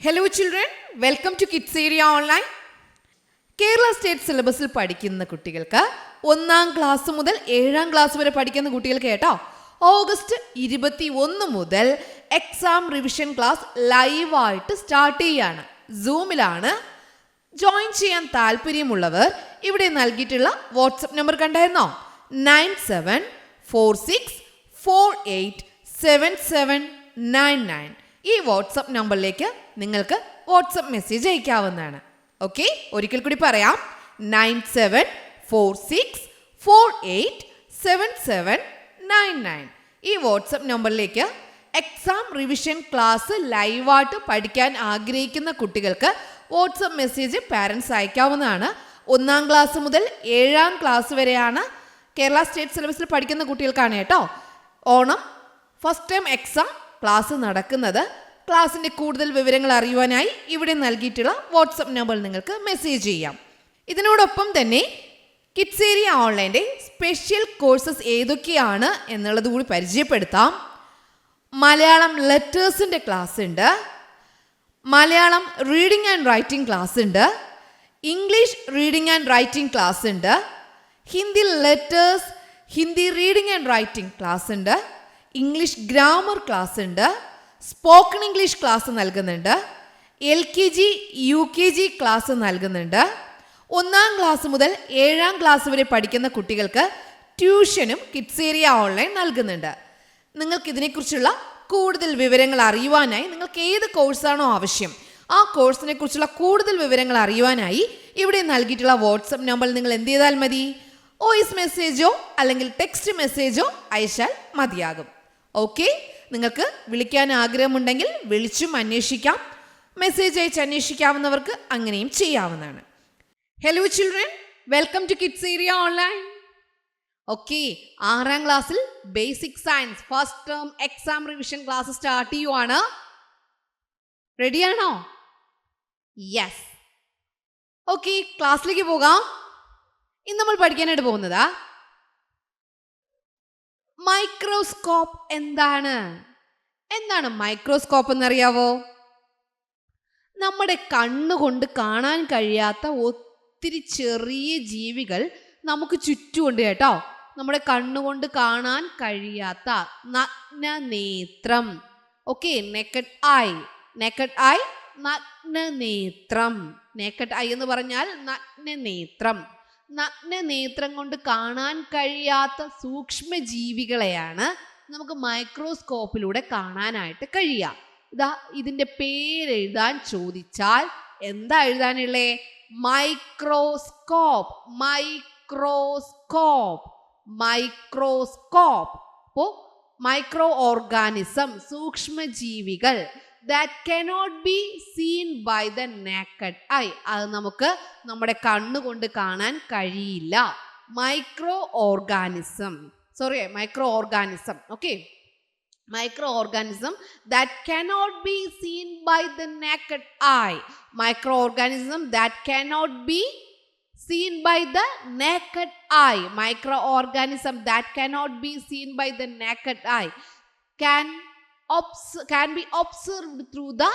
Hello children, welcome to kids area online. Kerala state സിലബസിൽ പഠിക്കുന്ന കുട്ടികൾക്ക് 1-ാം ക്ലാസ് മുതൽ 7-ാം ക്ലാസ് വരെ പഠിക്കുന്ന കുട്ടികൾക്ക് കേട്ടോ, ഓഗസ്റ്റ് 21 മുതൽ എക്സാം റിവിഷൻ ക്ലാസ് ലൈവായിട്ട് സ്റ്റാർട്ട് ചെയ്യാണ്. സൂമിലാണ്. ജോയിൻ ചെയ്യാൻ താല്പര്യമുള്ളവർ ഇവിടെ നൽകിയിട്ടുള്ള വാട്സപ്പ് നമ്പർ കണ്ടായിരുന്നോ? 9746487799. ഈ വാട്സപ്പ് നമ്പറിലേക്ക് നിങ്ങൾക്ക് വാട്സപ്പ് മെസ്സേജ് അയക്കാവുന്നതാണ്. ഓക്കെ, ഒരിക്കൽ കൂടി പറയാം. 9746487799. ഈ വാട്സപ്പ് നമ്പറിലേക്ക് എക്സാം റിവിഷൻ ക്ലാസ് ലൈവായിട്ട് പഠിക്കാൻ ആഗ്രഹിക്കുന്ന കുട്ടികൾക്ക് വാട്സപ്പ് മെസ്സേജ് പാരൻസ് അയക്കാവുന്നതാണ്. 1-ാം ക്ലാസ് മുതൽ 7-ാം ക്ലാസ് വരെയാണ് കേരള സ്റ്റേറ്റ് സിലബസിൽ പഠിക്കുന്ന കുട്ടികൾക്കാണ് കേട്ടോ Onam first time exam class നടക്കുന്നത്. ക്ലാസ്സിൻ്റെ കൂടുതൽ വിവരങ്ങൾ അറിയുവാനായി ഇവിടെ നൽകിയിട്ടുള്ള വാട്സപ്പ് നമ്പറിൽ നിങ്ങൾക്ക് മെസ്സേജ് ചെയ്യാം. ഇതിനോടൊപ്പം തന്നെ കിഡ്സ് ഏരിയ ഓൺലൈൻ്റെ സ്പെഷ്യൽ കോഴ്സസ് ഏതൊക്കെയാണ് എന്നുള്ളത് കൂടി പരിചയപ്പെടുത്താം. മലയാളം ലെറ്റേഴ്സിൻ്റെ ക്ലാസ് ഉണ്ട്, Malayalam reading and writing class ഉണ്ട്, English reading and writing class ഉണ്ട്, Hindi letters, Hindi reading and writing class ഉണ്ട്, ഇംഗ്ലീഷ് ഗ്രാമർ ക്ലാസ് ഉണ്ട്, സ്പോക്കൺ ഇംഗ്ലീഷ് ക്ലാസ് നൽകുന്നുണ്ട്, LKG UKG ക്ലാസ് നൽകുന്നുണ്ട്. 1-ാം ക്ലാസ് മുതൽ 7-ാം ക്ലാസ് വരെ പഠിക്കുന്ന കുട്ടികൾക്ക് ട്യൂഷനും കിഡ്സ് ഏരിയ ഓൺലൈൻ നൽകുന്നുണ്ട്. നിങ്ങൾക്ക് ഇതിനെക്കുറിച്ചുള്ള കൂടുതൽ വിവരങ്ങൾ അറിയുവാനായി നിങ്ങൾക്ക് ഏത് കോഴ്സാണോ ആവശ്യം, ആ കോഴ്സിനെ കുറിച്ചുള്ള കൂടുതൽ വിവരങ്ങൾ അറിയുവാനായി ഇവിടെ നൽകിയിട്ടുള്ള വാട്സപ്പ് നമ്പറിൽ നിങ്ങൾ എന്ത് ചെയ്താൽ മതി? വോയിസ് മെസ്സേജോ അല്ലെങ്കിൽ ടെക്സ്റ്റ് മെസ്സേജോ അയച്ചാൽ മതിയാകും. ഓക്കെ, നിങ്ങൾക്ക് വിളിക്കാൻ ആഗ്രഹമുണ്ടെങ്കിൽ വിളിച്ചും അന്വേഷിക്കാം. മെസ്സേജ് അയച്ച് അന്വേഷിക്കാവുന്നവർക്ക് അങ്ങനെയും ചെയ്യാവുന്നതാണ്. Hello children, welcome to kids area online. Okay, 6-ാം ക്ലാസ്സിൽ basic science first term exam revision class start ചെയ്യുവാണ്. റെഡിയാണോ? യെസ്. ഓക്കെ, ക്ലാസ്സിലേക്ക് പോകാം. ഇന്ന് നമ്മൾ പഠിക്കാനായിട്ട് പോകുന്നതാ മൈക്രോസ്കോപ്പ്. എന്താണ് മൈക്രോസ്കോപ്പ് എന്നറിയാവോ? നമ്മുടെ കണ്ണുകൊണ്ട് കാണാൻ കഴിയാത്ത ഒത്തിരി ചെറിയ ജീവികൾ നമുക്ക് ചുറ്റുമുണ്ട് കേട്ടോ. നമ്മുടെ കണ്ണുകൊണ്ട് കാണാൻ കഴിയാത്ത നഗ്നനേത്രം. ഓക്കെ, നെക്കഡ് ഐ, നഗ്നനേത്രം. നെക്കഡ് ഐ എന്ന് പറഞ്ഞാൽ നഗ്നനേത്രം. നഗ്നനേത്രം കൊണ്ട് കാണാൻ കഴിയാത്ത സൂക്ഷ്മജീവികളെയാണ് നമുക്ക് മൈക്രോസ്കോപ്പിലൂടെ കാണാനായിട്ട് കഴിയുക. ഇതിൻ്റെ പേരെഴുതാൻ ചോദിച്ചാൽ എന്താ എഴുതാനുള്ളേ? മൈക്രോസ്കോപ്പ്. അപ്പോൾ മൈക്രോ ഓർഗാനിസം, സൂക്ഷ്മജീവികൾ that cannot be seen by the naked eye. അത് നമുക്ക് നമ്മുടെ കണ്ണുകൊണ്ട് കാണാൻ കഴിയില്ല. Micro organism. Okay, micro organism that cannot be seen by the naked eye. Micro organism that cannot be seen by the naked eye. Micro organism that cannot be seen by the naked eye can be observed through the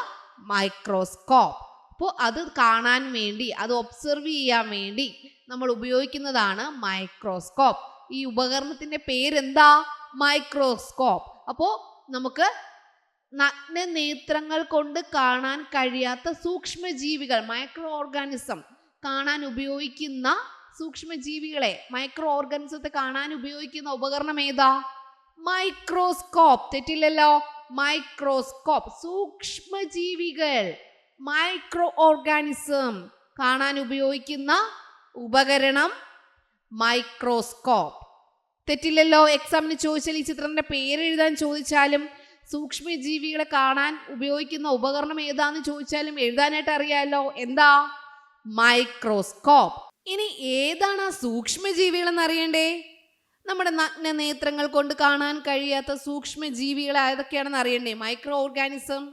microscope. അപ്പോൾ അത് കാണാൻ വേണ്ടി, അത് observe ചെയ്യാൻ വേണ്ടി നമ്മൾ ഉപയോഗിക്കുന്നതാണ് microscope. ഈ ഉപകരണത്തിന്റെ പേരെന്താ? മൈക്രോസ്കോപ്പ്. അപ്പോൾ നമുക്ക് നഗ്നനേത്രങ്ങൾ കൊണ്ട് കാണാൻ കഴിയാത്ത സൂക്ഷ്മജീവികൾ, മൈക്രോ ഓർഗാനിസം കാണാൻ ഉപയോഗിക്കുന്ന സൂക്ഷ്മജീവികളെ, മൈക്രോ ഓർഗാനിസത്തെ കാണാൻ ഉപയോഗിക്കുന്ന ഉപകരണം ഏതാ? മൈക്രോസ്കോപ്പ്. തെറ്റില്ലല്ലോ. മൈക്രോസ്കോപ്പ്, സൂക്ഷ്മജീവികൾ, മൈക്രോ ഓർഗാനിസം കാണാൻ ഉപയോഗിക്കുന്ന ഉപകരണം മൈക്രോസ്കോപ്പ്. തെറ്റില്ലല്ലോ. എക്സാമിന് ചോദിച്ചാൽ ഈ ചിത്രത്തിന്റെ പേരെഴുതാൻ ചോദിച്ചാലും സൂക്ഷ്മജീവികളെ കാണാൻ ഉപയോഗിക്കുന്ന ഉപകരണം ഏതാന്ന് ചോദിച്ചാലും എഴുതാനായിട്ട് അറിയാമല്ലോ. എന്താ? മൈക്രോസ്കോപ്പ്. ഇനി ഏതാണ് ആ സൂക്ഷ്മജീവികൾ എന്നറിയണ്ടേ? നമ്മുടെ നഗ്നനേത്രങ്ങൾ കൊണ്ട് കാണാൻ കഴിയാത്ത സൂക്ഷ്മജീവികൾ ഏതൊക്കെയാണെന്ന് അറിയണ്ടേ? Micro organism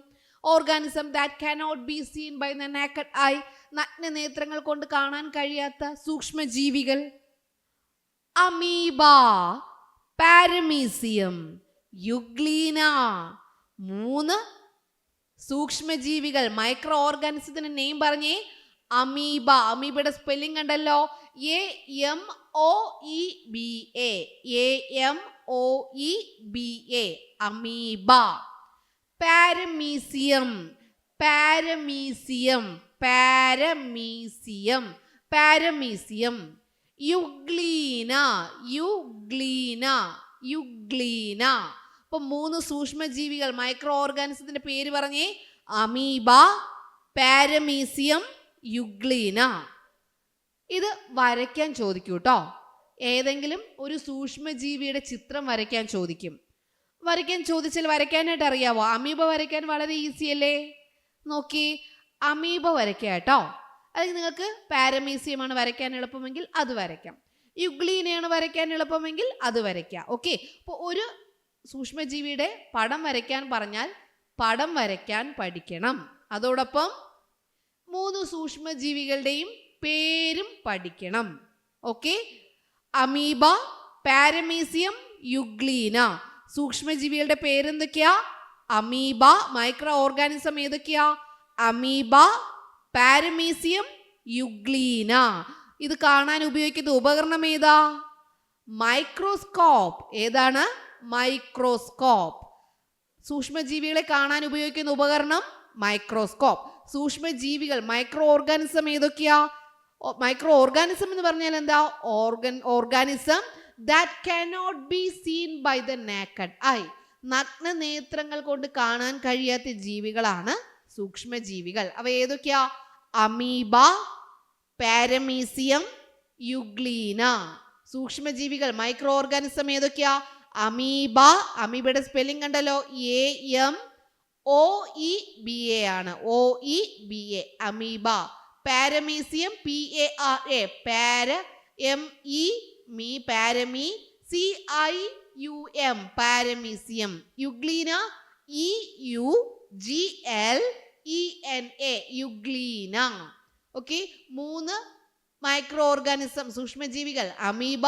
that cannot be seen by the naked eye. നഗ്നനേത്രങ്ങൾ കൊണ്ട് കാണാൻ കഴിയാത്ത സൂക്ഷ്മജീവികൾ അമീബ, പാരമീസിയം, യുഗ്ലീന. 3 സൂക്ഷ്മജീവികൾ മൈക്രോ ഓർഗാനിസത്തിന്റെ നെയിം പറഞ്ഞേ. അമീബ. അമീബയുടെ സ്പെല്ലിംഗ് കണ്ടല്ലോ, AMOEBA. AMOEBA, amoeba. Paramecium. Paramecium. Paramecium. Paramecium. Euglena. Euglena. Euglena. അപ്പൊ 3 സൂക്ഷ്മജീവികൾ മൈക്രോ ഓർഗാനിസത്തിന്റെ പേര് പറഞ്ഞേ. Amoeba, paramecium, euglena. ഇത് വരയ്ക്കാൻ ചോദിക്കൂ കേട്ടോ. ഏതെങ്കിലും ഒരു സൂക്ഷ്മജീവിയുടെ ചിത്രം വരയ്ക്കാൻ ചോദിക്കും. വരയ്ക്കാൻ ചോദിച്ചാൽ വരയ്ക്കാനായിട്ട് അറിയാവോ? അമീബ വരയ്ക്കാൻ വളരെ ഈസി അല്ലേ? നോക്കി, അമീബ വരയ്ക്കുക കേട്ടോ. അല്ലെങ്കിൽ നിങ്ങൾക്ക് പാരമീസിയമാണ് വരയ്ക്കാൻ എളുപ്പമെങ്കിൽ അത് വരയ്ക്കാം. യുഗ്ലീനയാണ് വരയ്ക്കാൻ എളുപ്പമെങ്കിൽ അത് വരയ്ക്കാം. ഓക്കെ. അപ്പോൾ ഒരു സൂക്ഷ്മജീവിയുടെ പടം വരയ്ക്കാൻ പറഞ്ഞാൽ പടം വരയ്ക്കാൻ പഠിക്കണം. അതോടൊപ്പം 3 സൂക്ഷ്മജീവികളുടെയും പേരും പഠിക്കണം. ഓക്കെ. Amoeba, paramecium, euglena. സൂക്ഷ്മജീവികളുടെ പേരെന്തൊക്കെയാ? അമീബ. മൈക്രോ ഓർഗാനിസം ഏതൊക്കെയാ? Amoeba, paramecium, euglena. ഇത് കാണാൻ ഉപയോഗിക്കുന്ന ഉപകരണം ഏതാ? മൈക്രോസ്കോപ്പ്. ഏതാണ്? മൈക്രോസ്കോപ്പ്. സൂക്ഷ്മജീവികളെ കാണാൻ ഉപയോഗിക്കുന്ന ഉപകരണം മൈക്രോസ്കോപ്പ്. സൂക്ഷ്മജീവികൾ മൈക്രോ ഓർഗാനിസം ഏതൊക്കെയാ? മൈക്രോ ഓർഗാനിസം എന്ന് പറഞ്ഞാൽ എന്താ? Organism that cannot be seen by the naked eye. നഗ്ന നേത്രങ്ങൾ കൊണ്ട് കാണാൻ കഴിയാത്ത ജീവികളാണ് സൂക്ഷ്മജീവികൾ. അവ ഏതൊക്കെയാ? Amoeba, paramecium, euglena. സൂക്ഷ്മജീവികൾ മൈക്രോ ഓർഗാനിസം ഏതൊക്കെയാ? അമീബ. അമീബയുടെ സ്പെല്ലിംഗ് കണ്ടല്ലോ, AMOEBA ആണ്. OEBA, amoeba. Paramecium, PARA, para. ME parame. CIUM, paramecium. Euglena, EUGLENA, euglena. Okay. 3 micro organism സൂക്ഷ്മജീവികൾ അമീബ,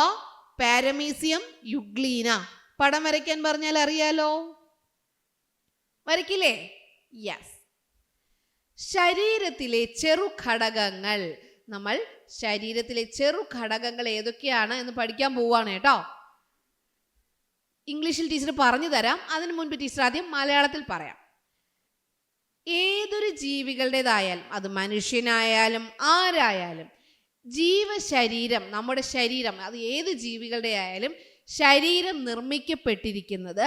പാരമീസിയം, യുഗ്ലീന. പടം വരയ്ക്കാൻ പറഞ്ഞാൽ അറിയാലോ, വരയ്ക്കില്ലേ? യെസ്. ശരീരത്തിലെ ചെറുഘടകങ്ങൾ. നമ്മൾ ശരീരത്തിലെ ചെറുഘടകങ്ങൾ ഏതൊക്കെയാണ് എന്ന് പഠിക്കാൻ പോവാണ് കേട്ടോ. ഇംഗ്ലീഷിൽ ടീച്ചർ പറഞ്ഞു തരാം. അതിനു മുൻപ് ടീച്ചർ ആദ്യം മലയാളത്തിൽ പറയാം. ഏതൊരു ജീവികളുടേതായാലും, അത് മനുഷ്യനായാലും ആരായാലും, ജീവശരീരം, നമ്മുടെ ശരീരം, അത് ഏത് ജീവികളുടെ ആയാലും ശരീരം നിർമ്മിക്കപ്പെട്ടിരിക്കുന്നത്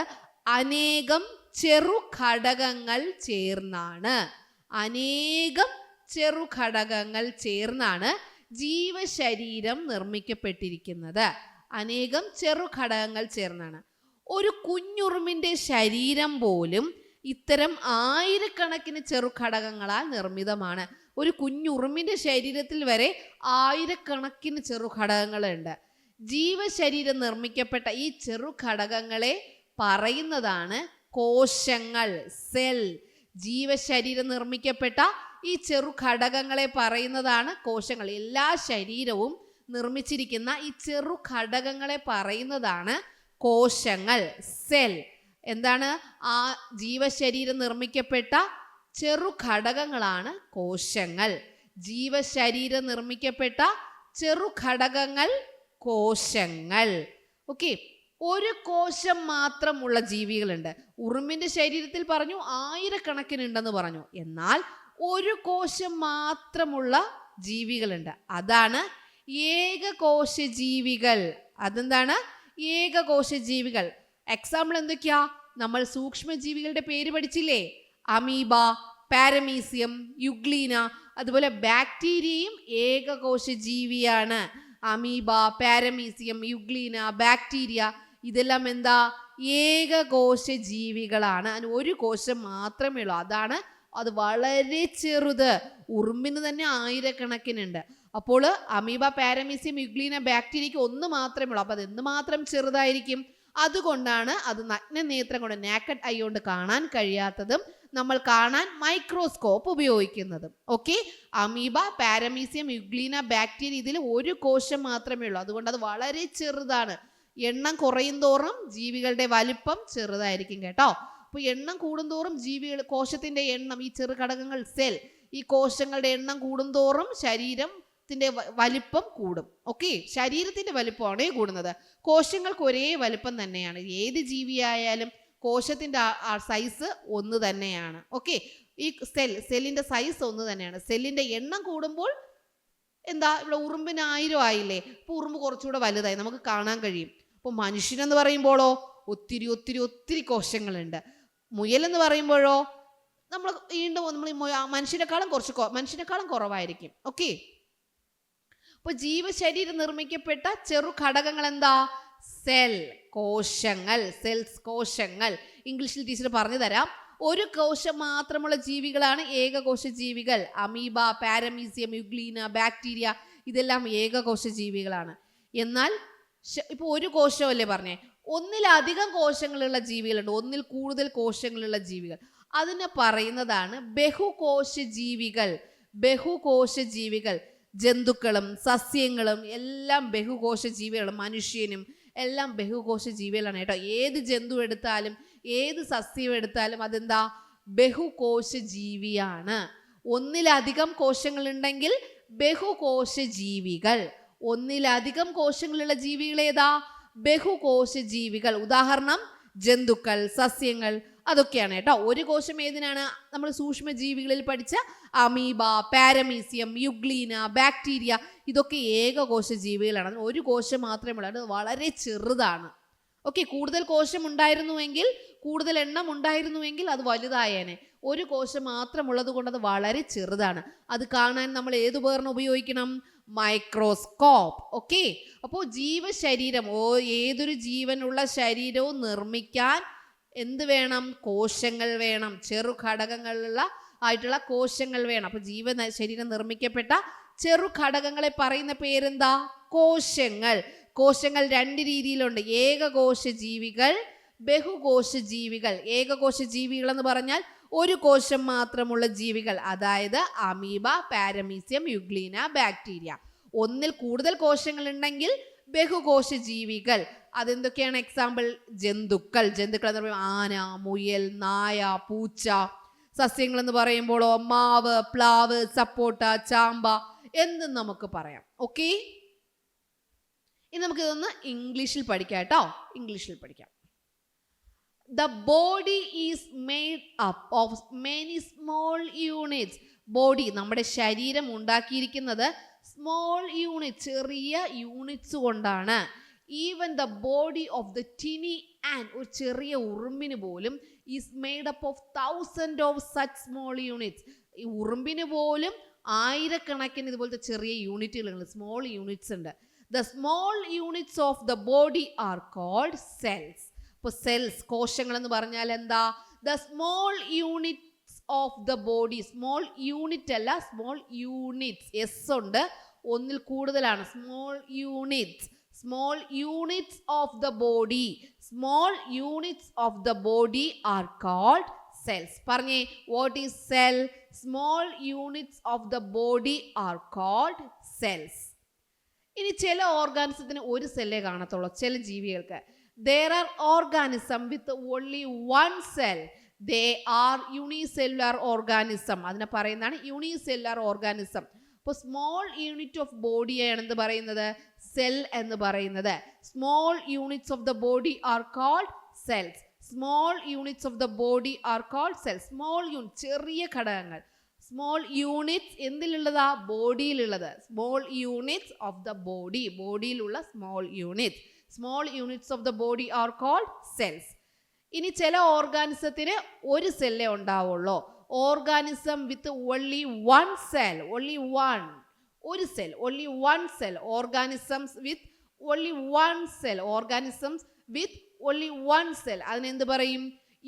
അനേകം ചെറുഘടകങ്ങൾ ചേർന്നാണ്. അനേകം ചെറുഘടകങ്ങൾ ചേർന്നാണ് ജീവശരീരം നിർമ്മിക്കപ്പെട്ടിരിക്കുന്നത്. അനേകം ചെറുഘടകങ്ങൾ ചേർന്നാണ്. ഒരു കുഞ്ഞുറുമ്പിൻ്റെ ശരീരം പോലും ഇത്തരം ആയിരക്കണക്കിന് ചെറുഘടകങ്ങളാൽ നിർമ്മിതമാണ്. ഒരു കുഞ്ഞുറുമ്പിൻ്റെ ശരീരത്തിൽ വരെ ആയിരക്കണക്കിന് ചെറുഘടകങ്ങളുണ്ട്. ജീവശരീരം നിർമ്മിക്കപ്പെട്ട ഈ ചെറുഘടകങ്ങളെ പറയുന്നതാണ് കോശങ്ങൾ, സെൽ. ജീവശരീരം നിർമ്മിക്കപ്പെട്ട ഈ ചെറുഘടകങ്ങളെ പറയുന്നതാണ് കോശങ്ങൾ. എല്ലാ ശരീരവും നിർമ്മിച്ചിരിക്കുന്ന ഈ ചെറുഘടകങ്ങളെ പറയുന്നതാണ് കോശങ്ങൾ, സെൽ. എന്താണ്? ആ ജീവശരീരം നിർമ്മിക്കപ്പെട്ട ചെറുഘടകങ്ങളാണ് കോശങ്ങൾ. ജീവശരീരം നിർമ്മിക്കപ്പെട്ട ചെറുഘടകങ്ങൾ കോശങ്ങൾ. ഓക്കെ. ഒരു കോശം മാത്രമുള്ള ജീവികളുണ്ട്. ഉറുമ്പിന്റെ ശരീരത്തിൽ പറഞ്ഞു ആയിരക്കണക്കിനുണ്ടെന്ന് പറഞ്ഞു. എന്നാൽ ഒരു കോശം മാത്രമുള്ള ജീവികളുണ്ട്. അതാണ് ഏകകോശ ജീവികൾ. അതെന്താണ്? ഏകകോശ ജീവികൾ. എക്സാമ്പിൾ എന്തൊക്കെയാ? നമ്മൾ സൂക്ഷ്മജീവികളുടെ പേര് പഠിച്ചില്ലേ? Amoeba, paramecium, euglena. അതുപോലെ ബാക്ടീരിയയും ഏകകോശ ജീവിയാണ്. അമീബ, പാരമീസിയം, യുഗ്ലീന, ബാക്ടീരിയ, ഇതെല്ലാം എന്താ? ഏകകോശ ജീവികളാണ്. അതിന് ഒരു കോശം മാത്രമേ ഉള്ളൂ. അതാണ് അത് വളരെ ചെറുത്. ഉറുമ്പിന് തന്നെ ആയിരക്കണക്കിനുണ്ട്. അപ്പോൾ അമീബ, പാരമീസിയം, യുഗ്ലീന, ബാക്ടീരിയയ്ക്ക് ഒന്ന് മാത്രമേ ഉള്ളൂ. അപ്പോൾ അത് എന്ത് മാത്രം ചെറുതായിരിക്കും? അതുകൊണ്ടാണ് അത് നഗ്നനേത്രം കൊണ്ട്, നാക്കഡ് ഐ കൊണ്ട് കാണാൻ കഴിയാത്തതും നമ്മൾ കാണാൻ മൈക്രോസ്കോപ്പ് ഉപയോഗിക്കുന്നതും. Okay. Amoeba, paramecium, euglena, bacteria, ഇതിൽ ഒരു കോശം മാത്രമേ ഉള്ളൂ. അതുകൊണ്ട് അത് വളരെ ചെറുതാണ്. എണ്ണം കുറയും തോറും ജീവികളുടെ വലിപ്പം ചെറുതായിരിക്കും കേട്ടോ. അപ്പോൾ എണ്ണം കൂടുന്തോറും ജീവികൾ, കോശത്തിന്റെ എണ്ണം, ഈ ചെറു ഘടകങ്ങൾ സെൽ, ഈ കോശങ്ങളുടെ എണ്ണം കൂടുന്തോറും ശരീരത്തിന്റെ വലിപ്പം കൂടും. ഓക്കെ, ശരീരത്തിന്റെ വലിപ്പമാണ് കൂടുന്നത്. കോശങ്ങൾക്ക് ഒരേ വലിപ്പം തന്നെയാണ്. ഏത് ജീവിയായാലും കോശത്തിന്റെ സൈസ് ഒന്ന് തന്നെയാണ്. ഓക്കെ, ഈ സെല്ലിന്റെ സൈസ് ഒന്ന് തന്നെയാണ്. സെല്ലിന്റെ എണ്ണം കൂടുമ്പോൾ എന്താ, ഇവിടെ ഉറുമ്പിന് 1000 ആയില്ലേ, അപ്പോൾ ഉറുമ്പ് കുറച്ചുകൂടെ വലുതായി നമുക്ക് കാണാൻ കഴിയും. അപ്പോൾ മനുഷ്യനെന്ന് പറയുമ്പോഴോ ഒത്തിരി ഒത്തിരി ഒത്തിരി കോശങ്ങളുണ്ട്. മുയലെന്ന് പറയുമ്പോഴോ നമ്മൾ വീണ്ടും മനുഷ്യനെക്കാളും കുറവായിരിക്കും. ഓക്കെ, അപ്പോൾ ജീവശരീരം നിർമ്മിക്കപ്പെട്ട ചെറു ഘടകങ്ങൾ എന്താ? സെൽ, കോശങ്ങൾ, സെൽസ്, കോശങ്ങൾ. ഇംഗ്ലീഷിൽ ടീച്ചർ പറഞ്ഞു തരാം. ഒരു കോശം മാത്രമുള്ള ജീവികളാണ് ഏകകോശ ജീവികൾ. അമീബ, പാരമീസിയം, യുഗ്ലീന, ബാക്ടീരിയ, ഇതെല്ലാം ഏകകോശ ജീവികളാണ്. എന്നാൽ ഇപ്പോൾ ഒരു കോശമല്ലേ പറഞ്ഞേ, ഒന്നിലധികം കോശങ്ങളുള്ള ജീവികളുണ്ട്, ഒന്നിൽ കൂടുതൽ കോശങ്ങളുള്ള ജീവികൾ. അതിനെ പറയുന്നതാണ് ബഹുകോശ ജീവികൾ. ബഹുകോശ ജീവികൾ, ജന്തുക്കളും സസ്യങ്ങളും എല്ലാം ബഹുകോശ ജീവികളും, മനുഷ്യനും എല്ലാം ബഹുകോശ ജീവികളാണ് കേട്ടോ. ഏത് ജന്തു എടുത്താലും ഏത് സസ്യം എടുത്താലും അതെന്താ? ബഹുകോശ ജീവിയാണ്. ഒന്നിലധികം കോശങ്ങൾ ഉണ്ടെങ്കിൽ ബഹുകോശ ജീവികൾ. ഒന്നിലധികം കോശങ്ങളുള്ള ജീവികൾ ഏതാ? ബഹുകോശ ജീവികൾ. ഉദാഹരണം ജന്തുക്കൾ, സസ്യങ്ങൾ, അതൊക്കെയാണ് കേട്ടോ. ഒരു കോശം ഏതിനാണ്? നമ്മൾ സൂക്ഷ്മജീവികളിൽ പഠിച്ച അമീബ, പാരമീസിയം, യുഗ്ലീന, ബാക്ടീരിയ, ഇതൊക്കെ ഏകകോശ ജീവികളാണ്. ഒരു കോശം മാത്രമേ ഉള്ളൂ, അത് വളരെ ചെറുതാണ്. ഓക്കെ, കൂടുതൽ കോശം ഉണ്ടായിരുന്നുവെങ്കിൽ, കൂടുതൽ എണ്ണം ഉണ്ടായിരുന്നുവെങ്കിൽ അത് വലുതായേനെ. ഒരു കോശം മാത്രമുള്ളത് കൊണ്ട് അത് വളരെ ചെറുതാണ്. അത് കാണാൻ നമ്മൾ ഏത് ഉപകരണം ഉപയോഗിക്കണം? മൈക്രോസ്കോപ്പ്. ഓക്കെ, അപ്പോൾ ജീവശരീരം, ഏതൊരു ജീവനുള്ള ശരീരവും നിർമ്മിക്കാൻ എന്ത് വേണം? കോശങ്ങൾ വേണം. ചെറു ഘടകങ്ങളുള്ള ആയിട്ടുള്ള കോശങ്ങൾ വേണം. അപ്പോൾ ശരീരം നിർമ്മിക്കപ്പെട്ട ചെറു ഘടകങ്ങളെ പറയുന്ന പേരെന്താ? കോശങ്ങൾ. കോശങ്ങൾ 2 രീതിയിലുണ്ട്: ഏകകോശ ജീവികൾ, ബഹുകോശ ജീവികൾ. ഏകകോശ ജീവികൾ എന്ന് പറഞ്ഞാൽ ഒരു കോശം മാത്രമുള്ള ജീവികൾ, അതായത് അമീബ, പാരമീസിയം, യുഗ്ലീന, ബാക്ടീരിയ. ഒന്നിൽ കൂടുതൽ കോശങ്ങൾ ഉണ്ടെങ്കിൽ ബഹുകോശ ജീവികൾ. അതെന്തൊക്കെയാണ്? എക്സാമ്പിൾ ജന്തുക്കൾ. ജന്തുക്കൾ എന്ന് പറയുമ്പോൾ ആന, മുയൽ, നായ, പൂച്ച. സസ്യങ്ങൾ എന്ന് പറയുമ്പോഴോ മാവ്, പ്ലാവ്, സപ്പോട്ട, ചാമ്പ എന്നും നമുക്ക് പറയാം. ഓക്കെ, ഇനി നമുക്ക് ഇതൊന്ന് ഇംഗ്ലീഷിൽ പഠിക്കാം കേട്ടോ. ഇംഗ്ലീഷിൽ പഠിക്കാം. The body is made up of many small units. Body, നമ്മുടെ ശരീരം ഉണ്ടാക്കിയിരിക്കുന്നത് സ്മോൾ യൂണിറ്റ്, ചെറിയ യൂണിറ്റ്സ് കൊണ്ടാണ്. Even the body of the Tini and, ഒരു ചെറിയ ഉറുമ്പിന് പോലും is made up of 1000 of such small units. ഈ ഉറുമ്പിന് പോലും ആയിരക്കണക്കിന് ഇതുപോലത്തെ ചെറിയ യൂണിറ്റുകളുണ്ട്, സ്മോൾ യൂണിറ്റ്സ് ഉണ്ട്. The small units of the body are called cells. അപ്പോൾ സെൽസ്, കോശങ്ങൾ എന്ന് പറഞ്ഞാൽ എന്താ? The small units of the body. Small unit അല്ല, സ്മോൾ യൂണിറ്റ്സ്. എസ് ഉണ്ട്, ഒന്നിൽ കൂടുതലാണ്. Small units. Small units of the body. Small units of the body are called cells. പറഞ്ഞേ, what is cell? Small units of the body are called cells. ഇനി ചില ഓർഗാനിസത്തിന് ഒരു സെല്ലേ കാണത്തുള്ളൂ. ചില ജീവികൾക്ക് there are organism with only one cell. They are unicellular organism. അതിനെ പറയുന്നതാണ് യൂണിസെല്ലുലാർ ഓർഗാനിസം. അപ്പോൾ സ്മോൾ യൂണിറ്റ് ഓഫ് ബോഡി ആണ് എന്ത് പറയുന്നത്? സെൽ എന്ന് പറയുന്നത്. Small units of the body are called cells. Small units of the body are called cells. Small unit, ചെറിയ ഘടകങ്ങൾ. സ്മോൾ യൂണിറ്റ്സ് എന്തിലുള്ളതാ? ബോഡിയിലുള്ളത്. Small units of the body, ബോഡിയിലുള്ള small units. Small units of the body are called cells. ഇനി ചില ഓർഗാനിസത്തിന് ഒരു സെല്ലേ ഉണ്ടാവുള്ളൂ. Organism with only one cell, only one, ഒരു cell, only one cell. Organisms with only one cell, organisms with only one cell. അതിനെന്ത് പറയും?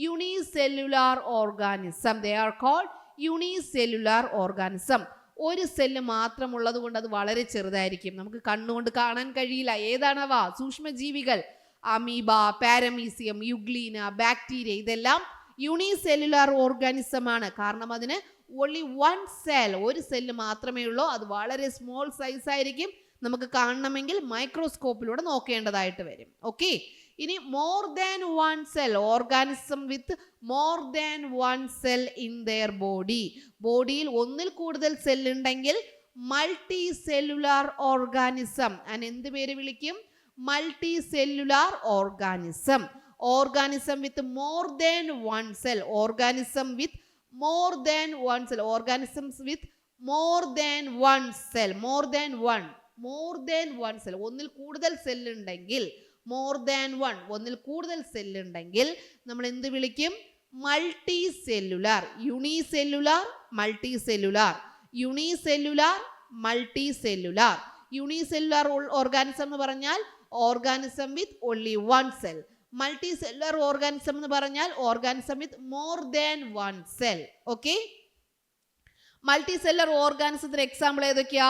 Unicellular organism. They are called unicellular organism. ഒരു സെല്ല് മാത്രമുള്ളത് കൊണ്ട് അത് വളരെ ചെറുതായിരിക്കും, നമുക്ക് കണ്ണുകൊണ്ട് കാണാൻ കഴിയില്ല. ഏതാണവ? സൂക്ഷ്മജീവികൾ. അമീബ, പാരമീസിയം, യുഗ്ലീന, ബാക്ടീരിയ, ഇതെല്ലാം യൂണിസെല്ലുലാർ ഓർഗാനിസം ആണ്. കാരണം അതിന് ഓൺലി വൺ സെൽ, ഒരു സെല്ല് മാത്രമേ ഉള്ളൂ. അത് വളരെ സ്മോൾ സൈസ് ആയിരിക്കും. നമുക്ക് കാണണമെങ്കിൽ മൈക്രോസ്കോപ്പിലൂടെ നോക്കേണ്ടതായിട്ട് വരും. ഓക്കെ, ഇനി more than one cell, organism with more than one cell in there body. ബോഡിയിൽ ഒന്നിൽ കൂടുതൽ സെൽ ഉണ്ടെങ്കിൽ മൾട്ടി സെല്ലുലാർ ഓർഗാനിസം. അതിന് എന്ത് പേര് വിളിക്കും? Multi cellular organism. Organism with more than one cell, organism with more than one cell, organisms with more than one cell, more than one cell, ഒന്നിൽ കൂടുതൽ സെൽ ഉണ്ടെങ്കിൽ, മോർ ദാൻ വൺ, ഒന്നിൽ കൂടുതൽ cell ഉണ്ടെങ്കിൽ നമ്മൾ എന്ത് വിളിക്കും? Multi cellular. Unicellular, multi cellular, unicellular, multi cellular. Unicellular organism എന്ന് പറഞ്ഞാൽ organism with only one cell. Multi cellular organism എന്ന് പറഞ്ഞാൽ organism with more than one cell. Okay, multi cellular ഓർഗാനിസത്തിന് എക്സാമ്പിൾ ഏതൊക്കെയാ?